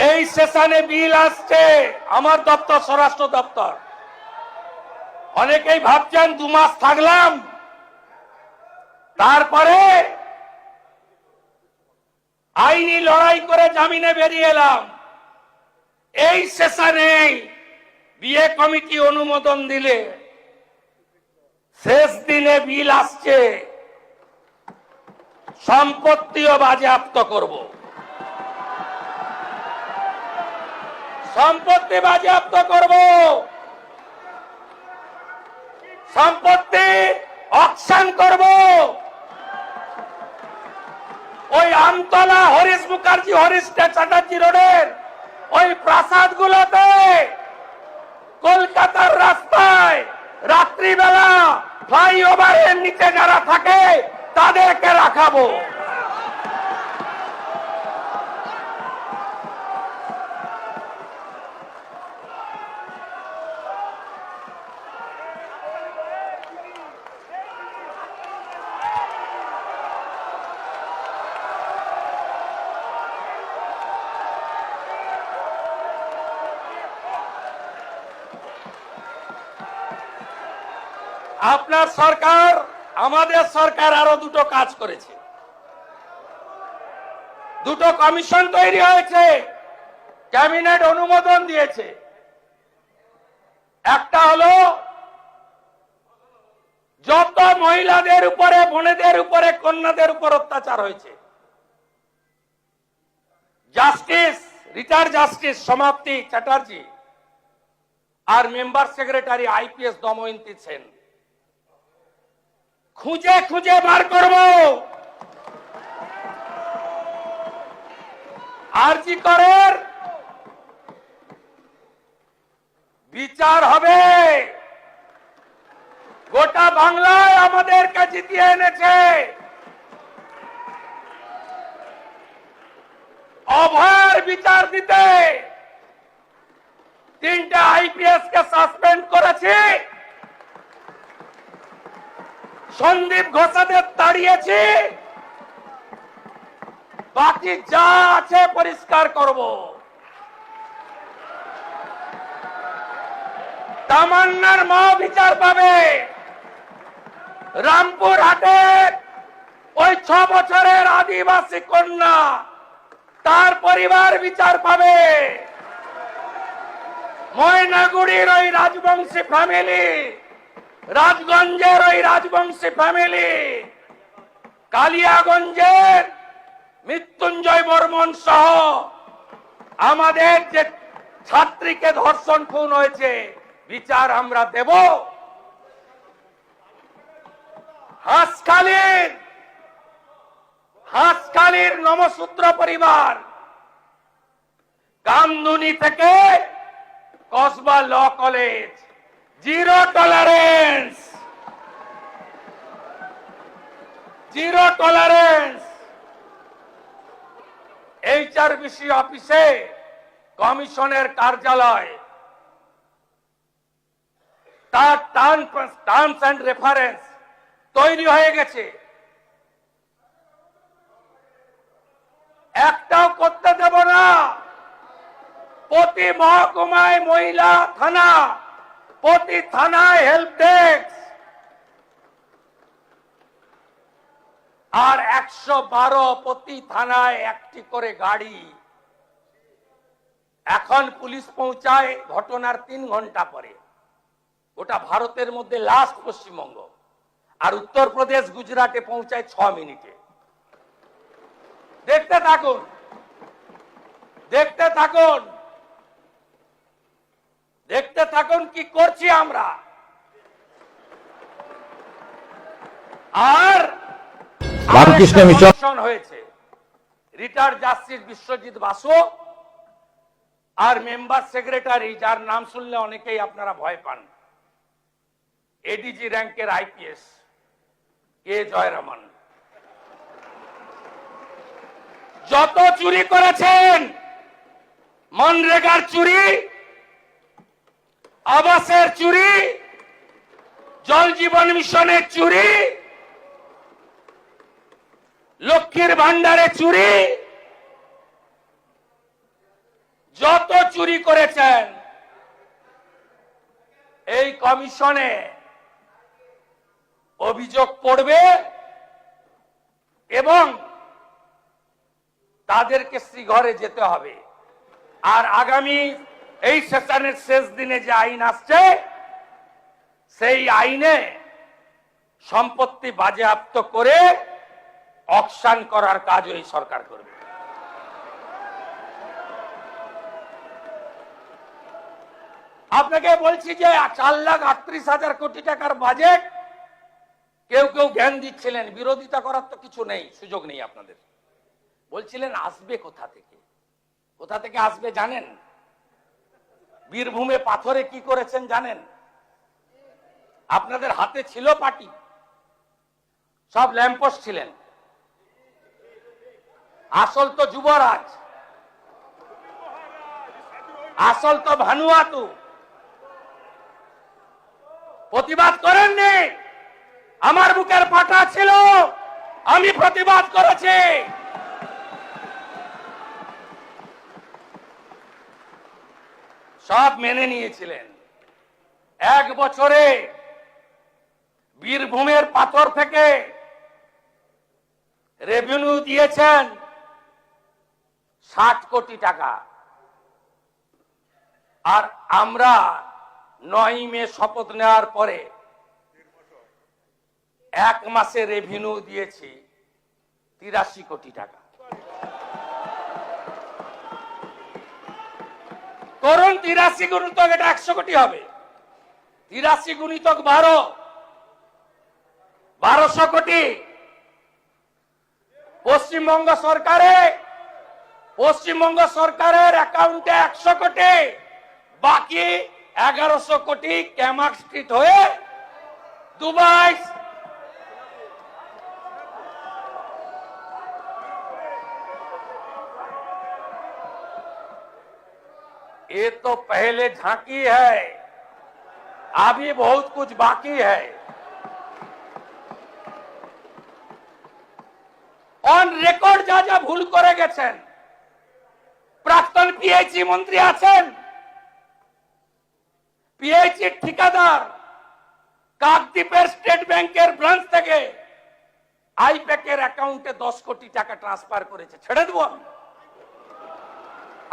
এই সেশনে বিল আসছে আমার দপ্তর, স্বরাষ্ট্র দপ্তর। অনেকেই ভাবছেন 2 মাস থাকলাম তারপরে আইনি লড়াই করে জামিনে বেরিয়ে এলাম। এই সেশনে বিয়ে কমিটি অনুমোদন দিলে শেষ দিনে বিল আসছে, সম্পত্তিও বাজেয়াপ্ত করব। সম্পত্তি বাজেয়াপ্ত করব, সম্পত্তি অকশন করব। ওই আমতলা, হরিশ মুখার্জি, হরিশ চ্যাটার্জি রোডের ওই প্রাসাদ গুলোতে, কলকাতার রাস্তায় রাত্রিবেলা ফ্লাইওভারের নিচে যারা থাকে তাদেরকে রাখাবো। আপনার সরকার, আমাদের সরকার আরো 2টো কাজ করেছে। 2টো কমিশন তৈরি হয়েছে, ক্যাবিনেট অনুমোদন দিয়েছে। একটা হলো যত মহিলাদের উপরে, বোনেদের উপরে, কন্যাদের উপর অত্যাচার হয়েছে, justice, retired justice Samapti Chatterjee আর member secretary IPS Damayanti Sen, খুঁজে খুঁজে বার করব। আরজি করের বিচার হবে। গোটা বাংলায় আমাদেরকে জিতিয়ে এনেছে। অভয়ের বিচার দিতে 3টে আইপিএস কে সাসপেন্ড করেছি, সন্দীপ ঘোষাদের তাড়িয়েছি, বাকি যা আছে পরিষ্কার করব। তামান্নার মা বিচার পাবে। রামপুর হাটে ওই 6 বছরের আদিবাসী কন্যা, তার পরিবার বিচার পাবে। ময়নাগুড়ির ওই রাজবংশী ফ্যামিলি, রাজগঞ্জের ওই রাজবংশী ফ্যামিলি, কালিয়াগঞ্জের মৃত্যুঞ্জয় বর্মন সহ আমাদের যে ছাত্রীকে ধর্ষণ খুন হয়েছে, বিচার আমরা দেব। হাঁসখালির নমসূত্র পরিবার, কামদুনি থেকে Kasba law college, zero tolerance, zero tolerance. HRBC অফিসে কমিশনের কার্যালয়, তার টার্মস অ্যান্ড রেফারেন্স তৈরি হয়ে গেছে, একটাও করতে দেব না। প্রতি মহকুমায় মহিলা থানা, প্রতি থানায় হেল্প ডেস্ক, আর 112 প্রতি থানায় একটি করে গাড়ি। এখন পুলিশ পৌঁছায় ঘটনার 3 ঘন্টা পরে। ওটা ভারতের মধ্যে লাস্ট পশ্চিমবঙ্গ, আর উত্তরপ্রদেশ গুজরাটে পৌঁছায় 6 মিনিটে। দেখতে থাকুন, দেখতে থাকুন, দেখতে থাকুন কি করছি আমরা। আর রামকৃষ্ণ মিশন হয়েছে রিটায়ার্ড জাস্টিস বিশ্বজিৎ বাসু আর মেম্বার সেক্রেটারি, যার নাম শুনলে অনেকেই আপনারা ভয় পান, এডিজি র্যাঙ্কের আইপিএস কে জয়রামন। যত চুরি করেছেন, মনরেগার চুরি, আবাসের চুরি, জল জীবন মিশনের চুরি, লক্ষ্মীর ভান্ডারে চুরি, যত চুরি করেছেন এই কমিশনে অভিযোগ পড়বে এবং তাদেরকে শ্রীঘরে যেতে হবে। আর আগামী এই সেশনের শেষ দিনে যে আইন আসছে, সেই আইনে সম্পত্তি বাজেয়াপ্ত করে অকশন করার কাজ এই সরকার করবে। আপনাকে বলছি যে 4,38,000 কোটি টাকার বাজেট, কেউ কেউ জ্ঞান দিচ্ছিলেন, বিরোধিতা করার তো কিছু নেই, সুযোগ নেই আপনাদের। বলছিলেন আসবে কোথা থেকে, কোথা থেকে আসবে জানেন? বীরভূমে পাথরে কি করেছেন জানেন? আপনাদের হাতে ছিল পার্টি, সব ল্যাম্পোস্ট ছিলেন। আসল তো যুবরাজ, আসল তো ভানুয়াতু। প্রতিবাদ করেননি, আমার বুকের পাটা ছিল, আমি প্রতিবাদ করেছি। সব মেনে নিয়েছিলেন। 1 বছরে বীরভূমের পাথর থেকে রেভিনিউ দিয়েছেন 60 কোটি টাকা। আর আমরা 9 মে শপথ নেওয়ার পরে 1 মাসে রেভিনিউ দিয়েছি 83 কোটি টাকা। করুন 83 গুণিতক, এটা 100 কোটি হবে। 83 গুণিতক 12, 1200 কোটি। পশ্চিমবঙ্গ সরকারের অ্যাকাউন্টে 100 কোটি, বাকি 1100 কোটি ক্যামাক স্ট্রিট হয়ে দুবাই। ये तो पहले झांकी है, अभी बहुत कुछ बाकी है। অন রেকর্ড যা যা ভুল করে গেছেন, প্রাক্তন পিএইচই মন্ত্রী আছেন, পিএইচই ঠিকাদার কাকদ্বীপের স্টেট ব্যাংকের ব্রাঞ্চ থেকে আইপ্যাকের অ্যাকাউন্টে 10 কোটি টাকা ট্রান্সফার করেছে। ছেড়ে দেব?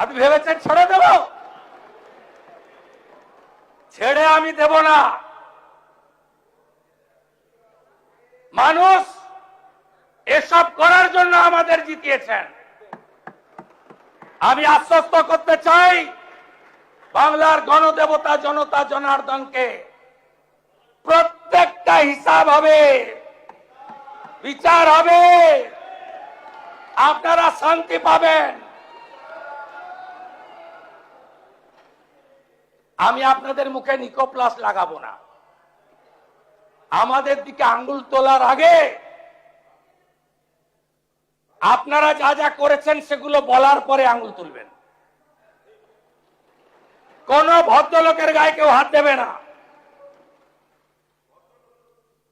আপনি ভেবেছেন ছেড়ে দেব? ছেড়ে আমি দেব না। মানুষ এসব করার জন্য আমাদের জিতিয়েছেন। আমি আশ্বস্ত করতে চাই বাংলার গণদেবতা জনতা জনার্দনকে, প্রত্যেকটা হিসাব হবে, বিচার হবে, আপনারা শান্তি পাবেন। আমি আপনাদের মুখে নিকোপ্লাস লাগাবো না। আমাদের দিকে আঙ্গুল তোলার আগে আপনারা যা যা করেছেন সেগুলো বলার পরে আঙুল তুলবেন। কোন ভদ্রলোকের গায়ে কেউ হাত দেবে না।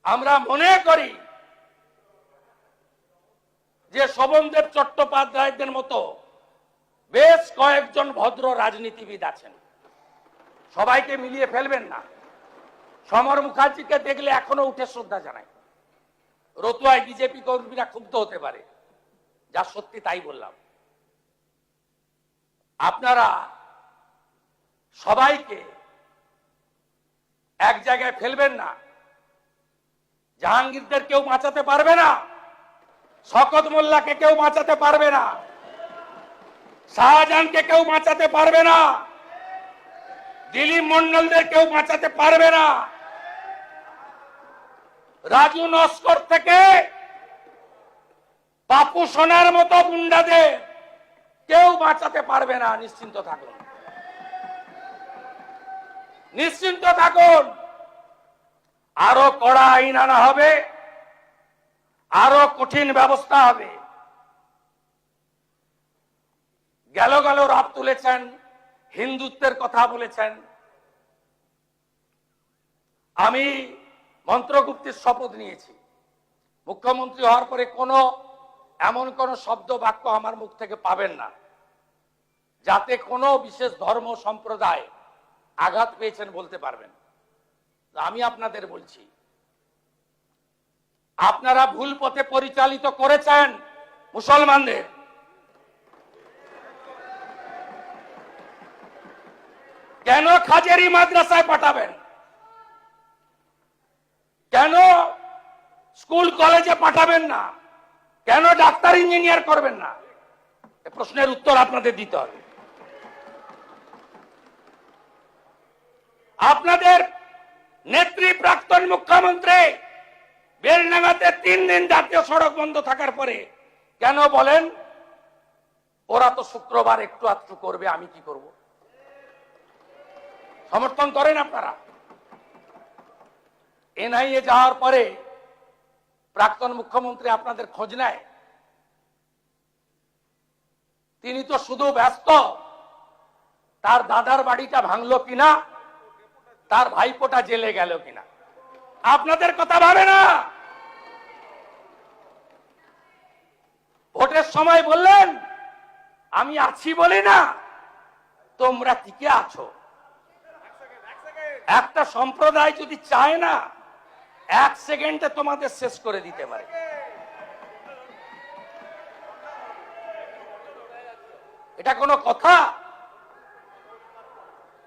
আমরা মনে করি যে শোভনদেব চট্টোপাধ্যায়দের মতো বেশ কয়েকজন ভদ্র রাজনীতিবিদ আছেন, সবাইকে মিলিয়ে ফেলবেন না। সমর মুখার্জিকে দেখলে এখনো উঠে শ্রদ্ধা জানাই। রতুয়ায় বিজেপি কর্মীরা ক্ষুব্ধ হতে পারে, যা সত্যি তাই বললাম। আপনারা সবাইকে এক জায়গায় ফেলবেন না। জাহাঙ্গীরদের কেউ বাঁচাতে পারবে না, শকত মোল্লাকে কেউ বাঁচাতে পারবে না, শাহজাহানকে কেউ বাঁচাতে পারবে না, দিলীপ মন্ডলদের কেউ বাঁচাতে পারবে না, রাজু নস্কর থেকে বাপু সোনার মতো গুন্ডাদের কেউ বাঁচাতে পারবে না। নিশ্চিন্ত থাকুন, নিশ্চিন্ত থাকুন। আরো কড়া আইন আনা হবে, আরো কঠিন ব্যবস্থা হবে। গেল গেল রাত তুলেছেন, হিন্দুত্বের কথা বলেছেন। আমি মন্ত্রগুপ্তির শপথ নিয়েছি, মুখ্যমন্ত্রী হওয়ার পরে এমন কোন শব্দ বাক্য আমার মুখ থেকে পাবেন না যাতে কোনো বিশেষ ধর্ম সম্প্রদায় আঘাত পেয়েছেন বলতে পারবেন। আমি আপনাদের বলছি, আপনারা ভুল পথে পরিচালিত করেছেন মুসলমানদের। কেন খাজেরি মাদ্রাসায় পাঠাবেন? কেন স্কুল কলেজে পাঠাবেন না? কেন ডাক্তার ইঞ্জিনিয়ার করবেন না? এই প্রশ্নের উত্তর আপনাদের দিতে হবে। আপনাদের নেত্রী প্রাক্তন মুখ্যমন্ত্রী বেলডাঙ্গাতে 3 দিন জাতীয় সড়ক বন্ধ থাকার পরে কেন বলেন ওরা তো শুক্রবার একটু আধটু করবে, আমি কি করব? সমর্থন করেন আপনারা? এনআইএ যাওয়ার পরে প্রাক্তন মুখ্যমন্ত্রী আপনাদের খোঁজ নেয়? তিনি তো শুধু ব্যস্ত তার দাদার বাড়িটা ভাঙলো কিনা, তার ভাইপোটা জেলে গেল কিনা। আপনাদের কথা ভাবে না। ভোটের সময় বললেন আমি আছি বলি না, তোমরা টিকে আছো। একটা সম্প্রদায় যদি চায় না, 1 সেকেন্ডে তোমাদের শেষ করে দিতে পারে। এটা কোনো কথা?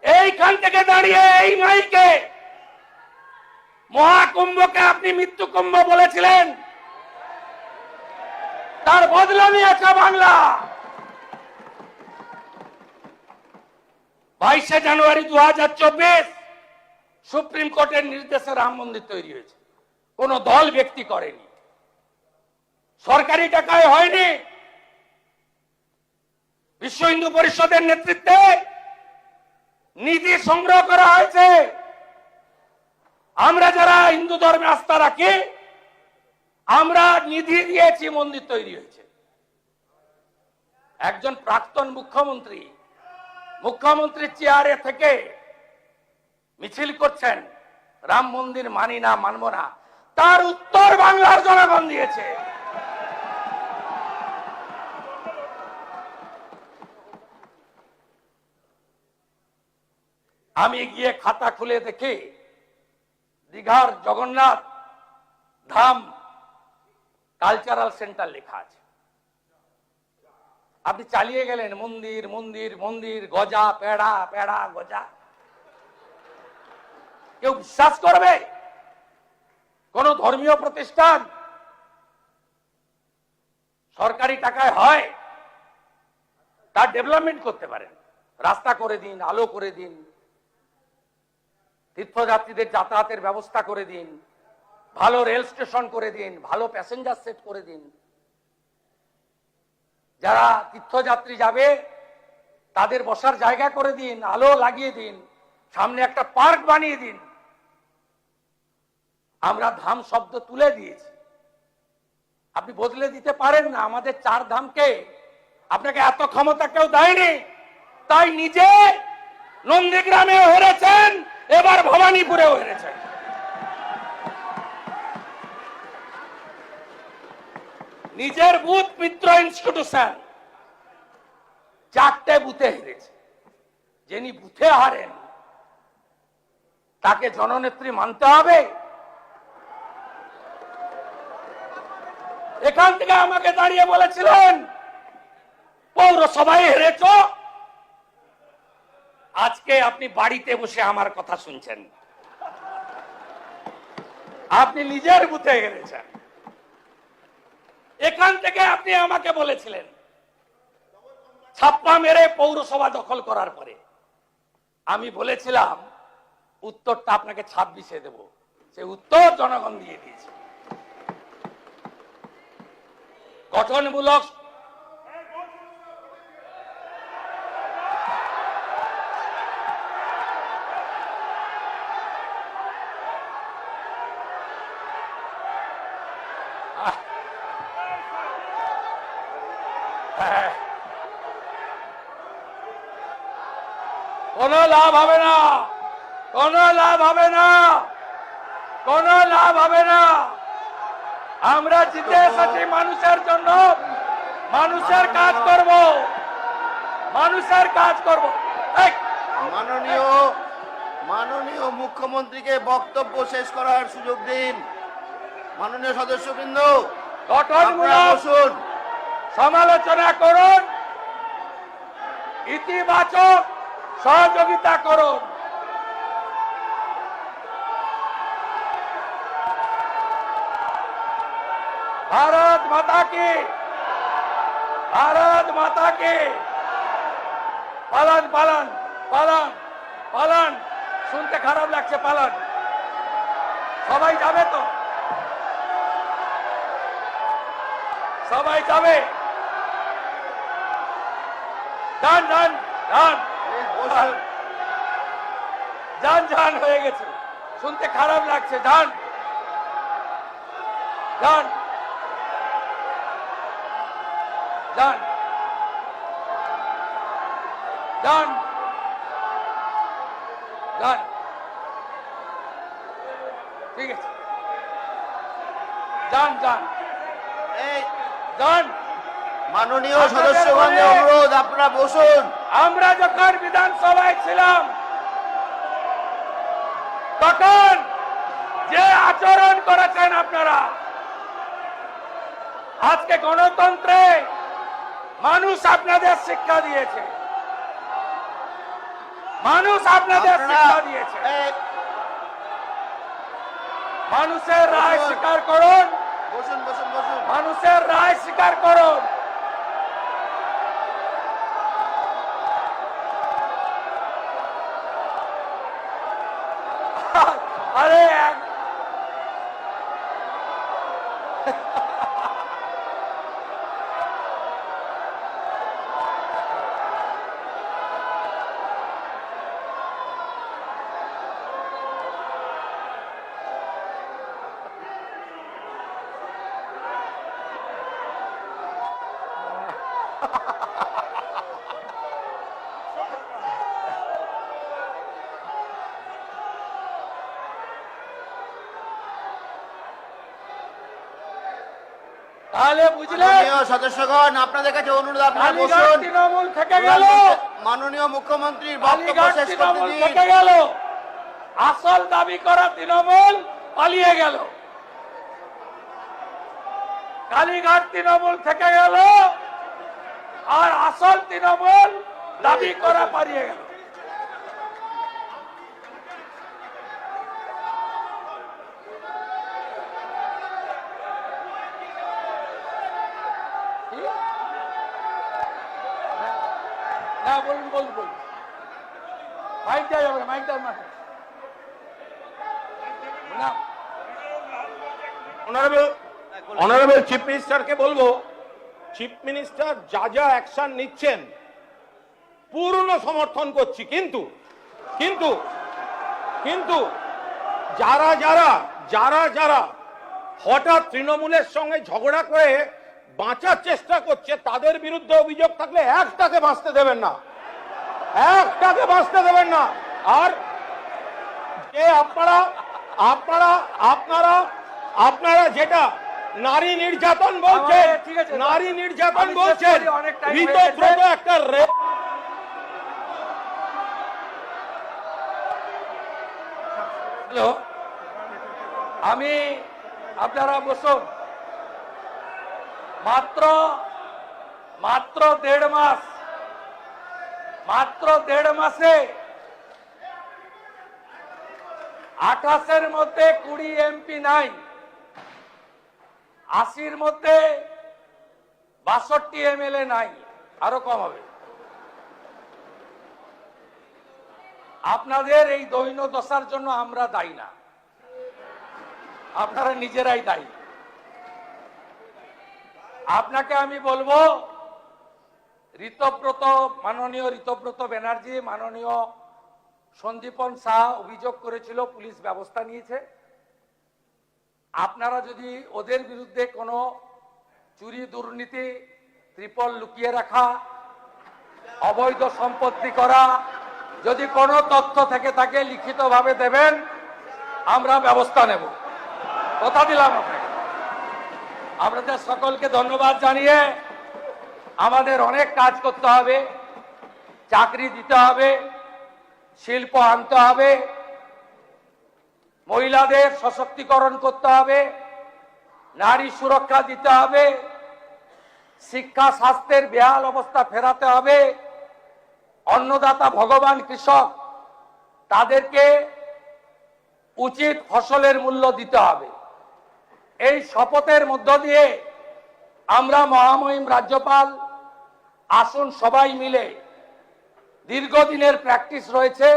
এইখান থেকে দাঁড়িয়ে এই মাইকে মহাকুম্ভকে আপনি মৃত্যু কুম্ভ বলেছিলেন, তার বদলা নিয়েছে বাংলা। 22শে জানুয়ারি 2024 সুপ্রিম কোর্টের নির্দেশে রাম মন্দির তৈরি হয়েছে। কোন দল ব্যক্তি করেনি, সরকারি টাকায় হয়নি, বিশ্ব হিন্দু পরিষদের নেতৃত্বে নিধি সংগ্রহ করা হয়েছে। আমরা যারা হিন্দু ধর্মে আস্থা রাখি, আমরা নিধি দিয়েছি, মন্দির তৈরি হয়েছে। একজন প্রাক্তন মুখ্যমন্ত্রীর চেয়ারে থেকে মিছিল করছেন রাম মন্দির মানি না, মানব না। তার উত্তর বাংলার জনগণ দিয়েছে। আমি গিয়ে খাতা খুলে দেখি দীঘার জগন্নাথ ধাম কালচারাল সেন্টার লেখা আছে। আপনি চালিয়ে গেলেন মন্দির মন্দির মন্দির, গজা পেড়া পেড়া গজা। কেউ বিশ্বাস করবে? কোন ধর্মীয় প্রতিষ্ঠান সরকারি টাকায় হয়, তার ডেভেলপমেন্ট করতে পারেন। রাস্তা করে দিন, আলো করে দিন, তীর্থযাত্রীদের যাতায়াতের ব্যবস্থা করে দিন, ভালো রেল স্টেশন করে দিন, ভালো প্যাসেঞ্জার সেট করে দিন। যারা তীর্থযাত্রী যাবে তাদের বসার জায়গা করে দিন, আলো লাগিয়ে দিন, সামনে একটা পার্ক বানিয়ে দিন। আমরা ধাম শব্দ তুলে দিয়েছি। আপনি বদলে দিতে পারেন না আমাদের চার ধামকে। আপনাকে এত ক্ষমতা কেউ দেয়নি, তাই নিজে নন্দীগ্রামেও হেরেছেন, এবার ভবানীপুরেও হেরেছেন। নিজের বুথ মিত্র ইনস্টিটিউশন 4টে বুথে হেরেছে। যিনি বুথে হারেন তাকে জননেত্রী মানতে হবে? এখান থেকে আমাকে দাঁড়িয়ে বলেছিলেন পৌরসভায় হেরেছ, আজকে আপনি বাড়িতে বসে আমার কথা শুনছেন। আপনি নিজের বুথে হেরেছেন। এখান থেকে আপনি আমাকে বলেছিলেন ছাপ্পা মেরে পৌরসভা দখল করার পরে আমি বলেছিলাম উত্তরটা আপনাকে 26-এ দেব। সে উত্তর জনগণ দিয়ে দিয়েছে। গঠনমূলক কোনো লাভ হবে না, কোনো লাভ হবে না, কোনো লাভ হবে না। আমরা জিতে এসেছি মানুষের জন্য, মানুষের কাজ করব, মানুষের কাজ করব। মাননীয় মুখ্যমন্ত্রীকে বক্তব্য শেষ করার সুযোগ দিন। মাননীয় সদস্যবৃন্দ, গঠনমূলক বসুন। সমালোচনা করুন, ইতিবাচক সহযোগিতা করুন। ভারত মাতা কি, ভারত মাতা কি। পালন পালন পালন পালন। শুনতে খারাপ লাগছে, পালন। সবাই যাবে তো? সবাই যাবে? যান যান যান যান যান, হয়ে গেছে। শুনতে খারাপ লাগছে, যান যান যান যান যান। ঠিক আছে, যান যান যান। মাননীয় সদস্যগণের অনুরোধ, আপনারা বসুন। আমরা যখন বিধানসভায় ছিলাম তখন যে আচরণ করেছেন আপনারা, আজকে গণতন্ত্রে মানুষ আপনাদের শিক্ষা দিয়েছে, মানুষ আপনাদের শিক্ষা দিয়েছে। মানুষের রায় স্বীকার করুন, বসুন বসুন বসুন। মানুষের রায় স্বীকার করুন। আরে তাহলে বুঝলেন? মাননীয় সদস্যগণ, আপনাদের কাছে অনুরোধ, আপনারা কালীঘাট বসুন। তৃণমূল থেকে গেল, মাননীয় মুখ্যমন্ত্রীর বক্তব্য কালীঘাট শেষ করতে তৃণমূল দিন। থেকে গেল, আসল দাবি করা তৃণমূল পালিয়ে গেল। কালীঘাট তৃণমূল থেকে গেল, আর আসল তৃণমূল দাবি করা পালিয়ে গেল। না বলুন বলুন বলুন, মাইকটা যাবে, মাইকটা মাঠে না। অনারেবল চিফ মিনিস্টারকে বলবো, চিফ মিনিস্টার যা যা অ্যাকশন নিচ্ছেন পূর্ণ সমর্থন করছি, কিন্তু কিন্তু কিন্তু যারা যারা যারা যারা হঠাৎ তৃণমূলের সঙ্গে ঝগড়া করে বাঁচার চেষ্টা করছে, তাদের বিরুদ্ধে অভিযোগ থাকলে একটাকে বাঁচতে দেবেন না, একটাকে বাঁচতে দেবেন না। আর যে আপনারা আপনারা আপনারা আপনারা যেটা নারী নির্যাতন বলছেন, ঠিক আছে, নারী নির্যাতন আমি শেষ বলছেন, করি, অনেক time হয়ে গেছে। ঋতব্রত একটা রেপ। হ্যালো, আমি আপনারা বসুন। মাত্র 1.5 মাস, মাত্র 1.5 মাসে 28-এর মধ্যে 20 এমপি নাই, 80-র মধ্যে 62 এমএলএ নাই, আরো কম হবে। আপনাদের এই দৈন্য দশার জন্য আমরা দায়ী না, আপনারা নিজেরাই দায়ী। আপনাকে আমি বলবো, ঋতব্রত, মাননীয় ঋতব্রত ব্যানার্জি, মাননীয় সন্দীপন শাহ অভিযোগ করেছিল, পুলিশ ব্যবস্থা নিয়েছে। আপনারা যদি ওদের বিরুদ্ধে কোনো চুরি, দুর্নীতি, ত্রিপল লুকিয়ে রাখা, অবৈধ সম্পত্তি করা, যদি কোনো তথ্য থেকে থাকে লিখিতভাবে দেবেন, আমরা ব্যবস্থা নেব, কথা দিলাম আপনাকে। আপনাদের সকলকে ধন্যবাদ জানিয়ে, আমাদের অনেক কাজ করতে হবে, চাকরি দিতে হবে, শিল্প আনতে হবে, মহিলাদের সশক্তিকরণ করতে হবে, নারী সুরক্ষা দিতে হবে, শিক্ষা স্বাস্থ্যের বেহাল অবস্থা ফেরাতে হবে, অন্নদাতা ভগবান কৃষক, তাদেরকে উচিত ফসলের মূল্য দিতে হবে। এই শপথের মধ্য দিয়ে আমরা মহামহিম রাজ্যপাল, আসুন সবাই মিলে, দীর্ঘদিনের প্র্যাকটিস রয়েছে,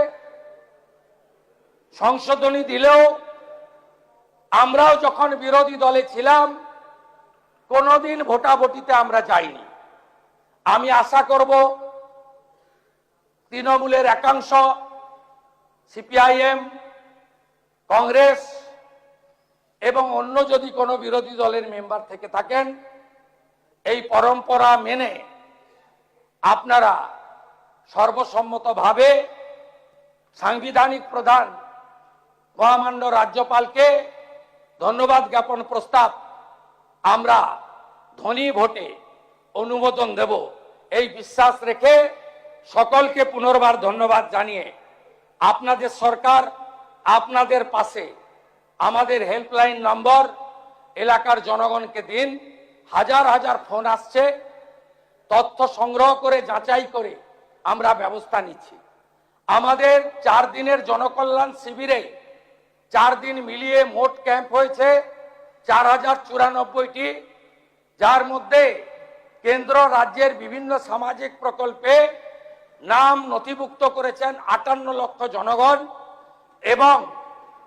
সংশোধনী দিলেও আমরাও যখন বিরোধী দলে ছিলাম কোনোদিন ভোটাভুটিতে আমরা যাইনি। আমি আশা করব তৃণমূলের একাংশ, সিপিআইএম, কংগ্রেস এবং অন্য যদি কোনো বিরোধী দলের মেম্বার থেকে থাকেন, এই পরম্পরা মেনে আপনারা সর্বসম্মতভাবে সাংবিধানিক প্রধান মহামান্য রাজ্যপালকে ধন্যবাদ জ্ঞাপন প্রস্তাব আমরা ধ্বনি ভোটে অনুমোদন দেব, এই বিশ্বাস রেখে সকলকে পুনর্বার ধন্যবাদ জানিয়ে, আপনাদের সরকার আপনাদের পাশে, আমাদের হেল্পলাইন নম্বর এলাকার জনগণকে দিন। হাজার হাজার ফোন আসছে, তথ্য সংগ্রহ করে যাচাই করে আমরা ব্যবস্থা নিচ্ছি। আমাদের 4 দিনের জনকল্যাণ শিবিরে 4 দিন মিলিয়ে মোট ক্যাম্প হয়েছে 4094টি, যার মধ্যে কেন্দ্র রাজ্যের বিভিন্ন সামাজিক প্রকল্পে নাম নথিভুক্ত করেছেন 58 লক্ষ জনগণ এবং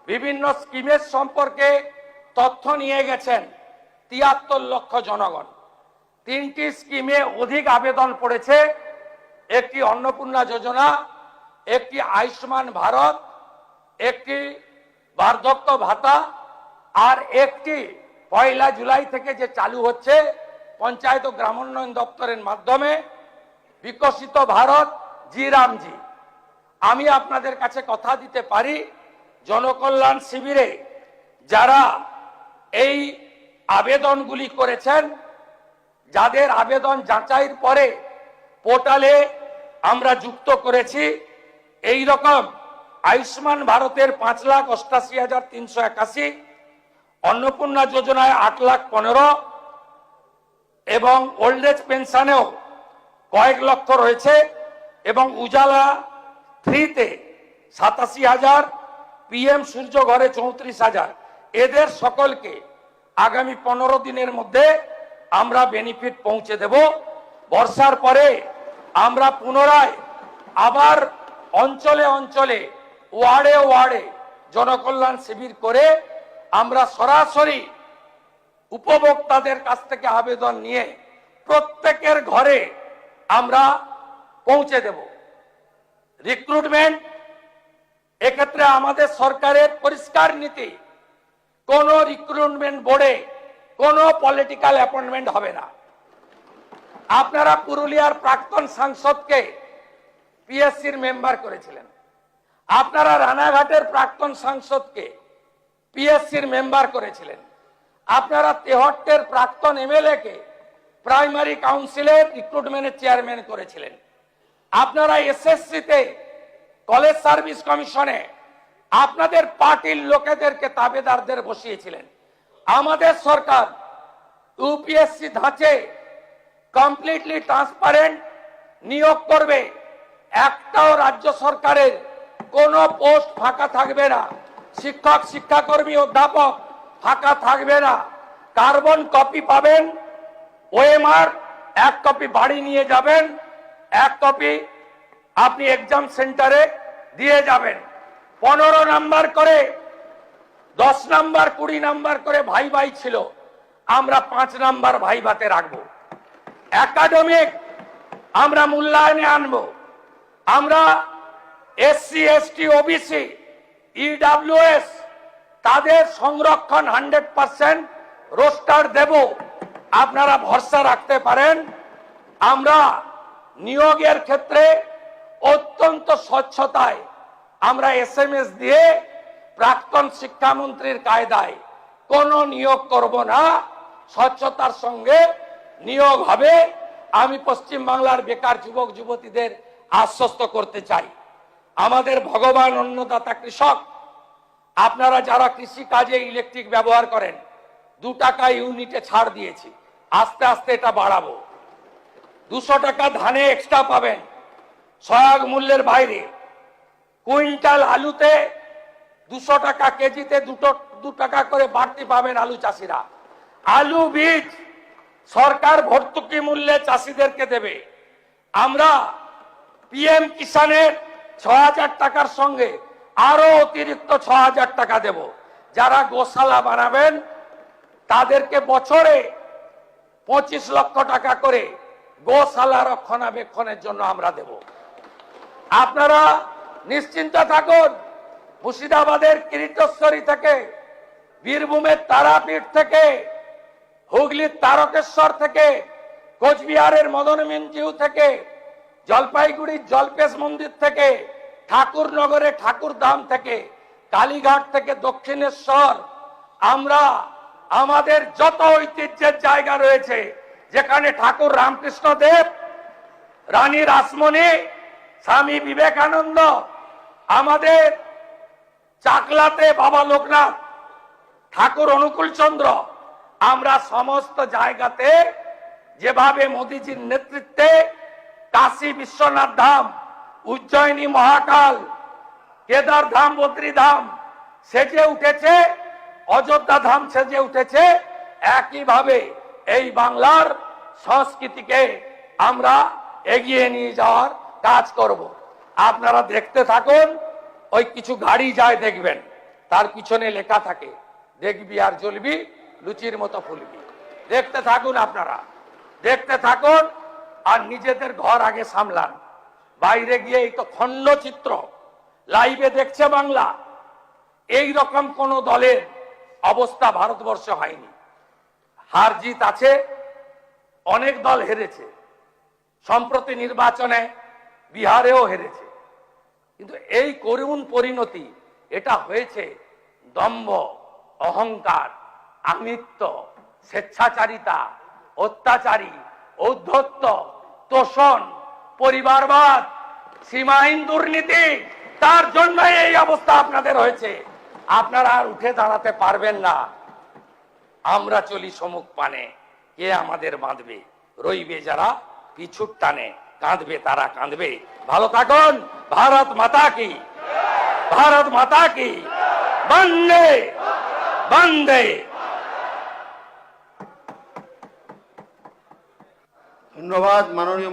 বিভিন্ন স্কিমের সম্পর্কে তথ্য নিয়ে গেছেন 73 লক্ষ জনগণ। 3টি স্কিমে অধিক আবেদন পড়েছে, একটি অন্নপূর্ণা যোজনা, একটি আয়ুষ্মান ভারত, একটি বার্ধক্য ভাতা, আর একটি 1 জুলাই থেকে যে চালু হচ্ছে পঞ্চায়েত ও গ্রামোন্নয়ন দপ্তরের মাধ্যমে বিকশিত ভারত জি রামজি। আমি আপনাদের কাছে কথা দিতে পারি, জনকল্যাণ শিবিরে যারা এই আবেদনগুলি করেছেন, যাদের আবেদন যাচাইয়ের পরে পোর্টালে আমরা যুক্ত করেছি, এই রকম আয়ুষ্মান ভারতের 5,88,381, অন্নপূর্ণা যোজনায় 8,15,000 এবং ওল্ড এজ পেনশনেও কয়েক লক্ষ রয়েছে এবং উজালা 3-তে 87,000, পিএম সূর্য ঘরে 34,000। এদের সকলকে আগামী 15 দিনের মধ্যে আমরা বেনিফিট পৌঁছে দেব। বর্ষার পরে আমরা পুনরায় আবার অঞ্চলে অঞ্চলে, ওয়ার্ডে ওয়ার্ডে জনকল্যাণ শিবির করে আমরা সরাসরি উপভোক্তাদের কাছ থেকে আবেদন নিয়ে প্রত্যেকের ঘরে আমরা পৌঁছে দেব। রিক্রুটমেন্ট, এক্ষেত্রে আমাদের সরকারের পরিষ্কার নীতি, কোন রিক্রুটমেন্ট বোর্ডে কোন পলিটিক্যাল অ্যাপয়েন্টমেন্ট হবে না। আপনারা পুরুলিয়ার প্রাক্তন সাংসদকে পিএসসির মেম্বার করেছিলেন, আপনারা রানাঘাটের প্রাক্তন সাংসদকে পিএসসির মেম্বার করেছিলেন, আপনারা তেহট্টের প্রাক্তন এমএলএ কে প্রাইমারি কাউন্সিলের রিক্রুটমেন্টের চেয়ারম্যান করেছিলেন, আপনারা এসএসসিতে কলেজ সার্ভিস কমিশনে আপনাদের পার্টির লোকেদেরকে তাবেদারদের বসিয়েছিলেন। আমাদের সরকার ইউপিএসসি ধাঁচে কমপ্লিটলি ট্রান্সপারেন্ট নিয়োগ করবে, একটাও রাজ্য সরকারের কোনো পোস্ট ফাঁকা থাকবে না, শিক্ষক শিক্ষাকর্মী অধ্যাপক ফাঁকা থাকবে না। কার্বন কপি পাবেন, ওএমআর এক কপি বাড়ি নিয়ে যাবেন, এক কপি আপনি এক্সাম সেন্টারে দিয়ে যাবেন। 15 নাম্বার করে 10 নাম্বার 20 নাম্বার করে ভাই ভাই ছিল, আমরা 5 নাম্বার ভাই ভাতে রাখবো। একাডেমিক আমরা মূল্যায়নে আনবো, আমরা এসসি এসটি ওবিসি ইডব্লিউএস তাদের সংরক্ষণ 100% রোস্টার দেব, আপনারা ভরসা রাখতে পারেন। আমরা নিয়োগের ক্ষেত্রে অত্যন্ত স্বচ্ছতায় আমরা এসএমএস দিয়ে প্রাক্তন শিক্ষামন্ত্রীর কায়দায় কোন নিয়োগ করব না, স্বচ্ছতার সঙ্গে নিয়োগ হবে। আমি পশ্চিম বাংলার বেকার যুবক যুবতীদের আশ্বস্ত করতে চাই, আমাদের ভগবান অন্নদাতা কৃষক, আপনারা যারা কৃষি কাজে ইলেকট্রিক ব্যবহার করেন 2 টাকা ইউনিটে ছাড় দিয়েছি, আস্তে আস্তে এটা বাড়াবো। 200 টাকা ধানে এক্সট্রা পাবেন সহায়ক মূল্যের বাইরে। কুইন্টাল আলুতে 200 টাকা কেজিতে 2 টাকা করে বাড়তি পাবেন আলু চাষিরা। আলু বীজ সরকার ভর্তুকি মূল্যে চাষিদেরকে দেবে। আমরা পিএম কিষানের 6000 টাকার সঙ্গে আরো অতিরিক্ত 6000 টাকা দেব। যারা গোশালা বানাবেন তাদেরকে বছরে 25 লক্ষ টাকা করে গোশালা রক্ষণাবেক্ষণের জন্য আমরা দেব। আপনারা নিশ্চিন্ত থাকুন, মুর্শিদাবাদের কিরিটেশ্বরী থেকে, বীরভূমের তারাপীঠ থেকে, হুগলির তারকেশ্বর থেকে, কোচবিহারের মদনমিঞ্জিউ থেকে, জলপাইগুড়ির জলপেশ মন্দির থেকে, ঠাকুরনগরে ঠাকুরধাম থেকে, কালীঘাট থেকে দক্ষিণেশ্বর, আমরা আমাদের যত ঐতিহ্যের জায়গা রয়েছে যেখানে ঠাকুর রামকৃষ্ণ দেব, রানী রাসমণি, স্বামী বিবেকানন্দ, আমাদের চাকলাতে বাবা লোকনাথ, ঠাকুর অনুকূল চন্দ্র, আমরা সমস্ত জায়গাতে যেভাবে মোদীজির নেতৃত্বে কাশী বিশ্বনাথ ধাম, উজ্জয়িনী মহাকাল, কেদার ধাম, বদ্রী ধাম সেজে উঠেছে, অযোধ্যা ধাম সেজে উঠেছে, একইভাবে এই বাংলার সংস্কৃতিকে আমরা এগিয়ে নিয়ে যাওয়ার কাজ করব। আপনারা দেখতে থাকুন, ওই কিছু গাড়ি যায় দেখবেন, তার পিছনে লেখা থাকে দেখবি আর জ্বলবি লুচির মতো ফুলবি। দেখতে থাকুন, আপনারা দেখতে থাকুন, আর নিজেদের ঘর আগে সামলান। বাইরে গিয়ে এই তো খণ্ডচিত্র লাইভে দেখছে বাংলা, এই রকম কোন দলের অবস্থা ভারতবর্ষে হয়নি। হার জিত আছে, অনেক দল হেরেছে, সম্প্রতি নির্বাচনে বিহারেও হেরেছে, কিন্তু এই করুণ পরিণতি এটা হয়েছে দম্ভ, অহংকার, আমিত্ব, স্বেচ্ছাচারিতা, অত্যাচারী, ঔদ্ধত্য, তোষণ, পরিবারবাদ, সীমাহীন দুর্নীতি, তার জন্য এই অবস্থা আপনাদের হয়েছে। আপনারা আর উঠে দাঁড়াতে পারবেন না। আমরা চলি সমুখ পানে, কে আমাদের বাঁধবে? রইবে যারা পিছুর টানে, কাঁদবে তারা কাঁদবে। ভালো থাকুন। ভারত মাতা কি, ভারত মাতা কি, বন্দে বন্দে। ধন্যবাদ মাননীয়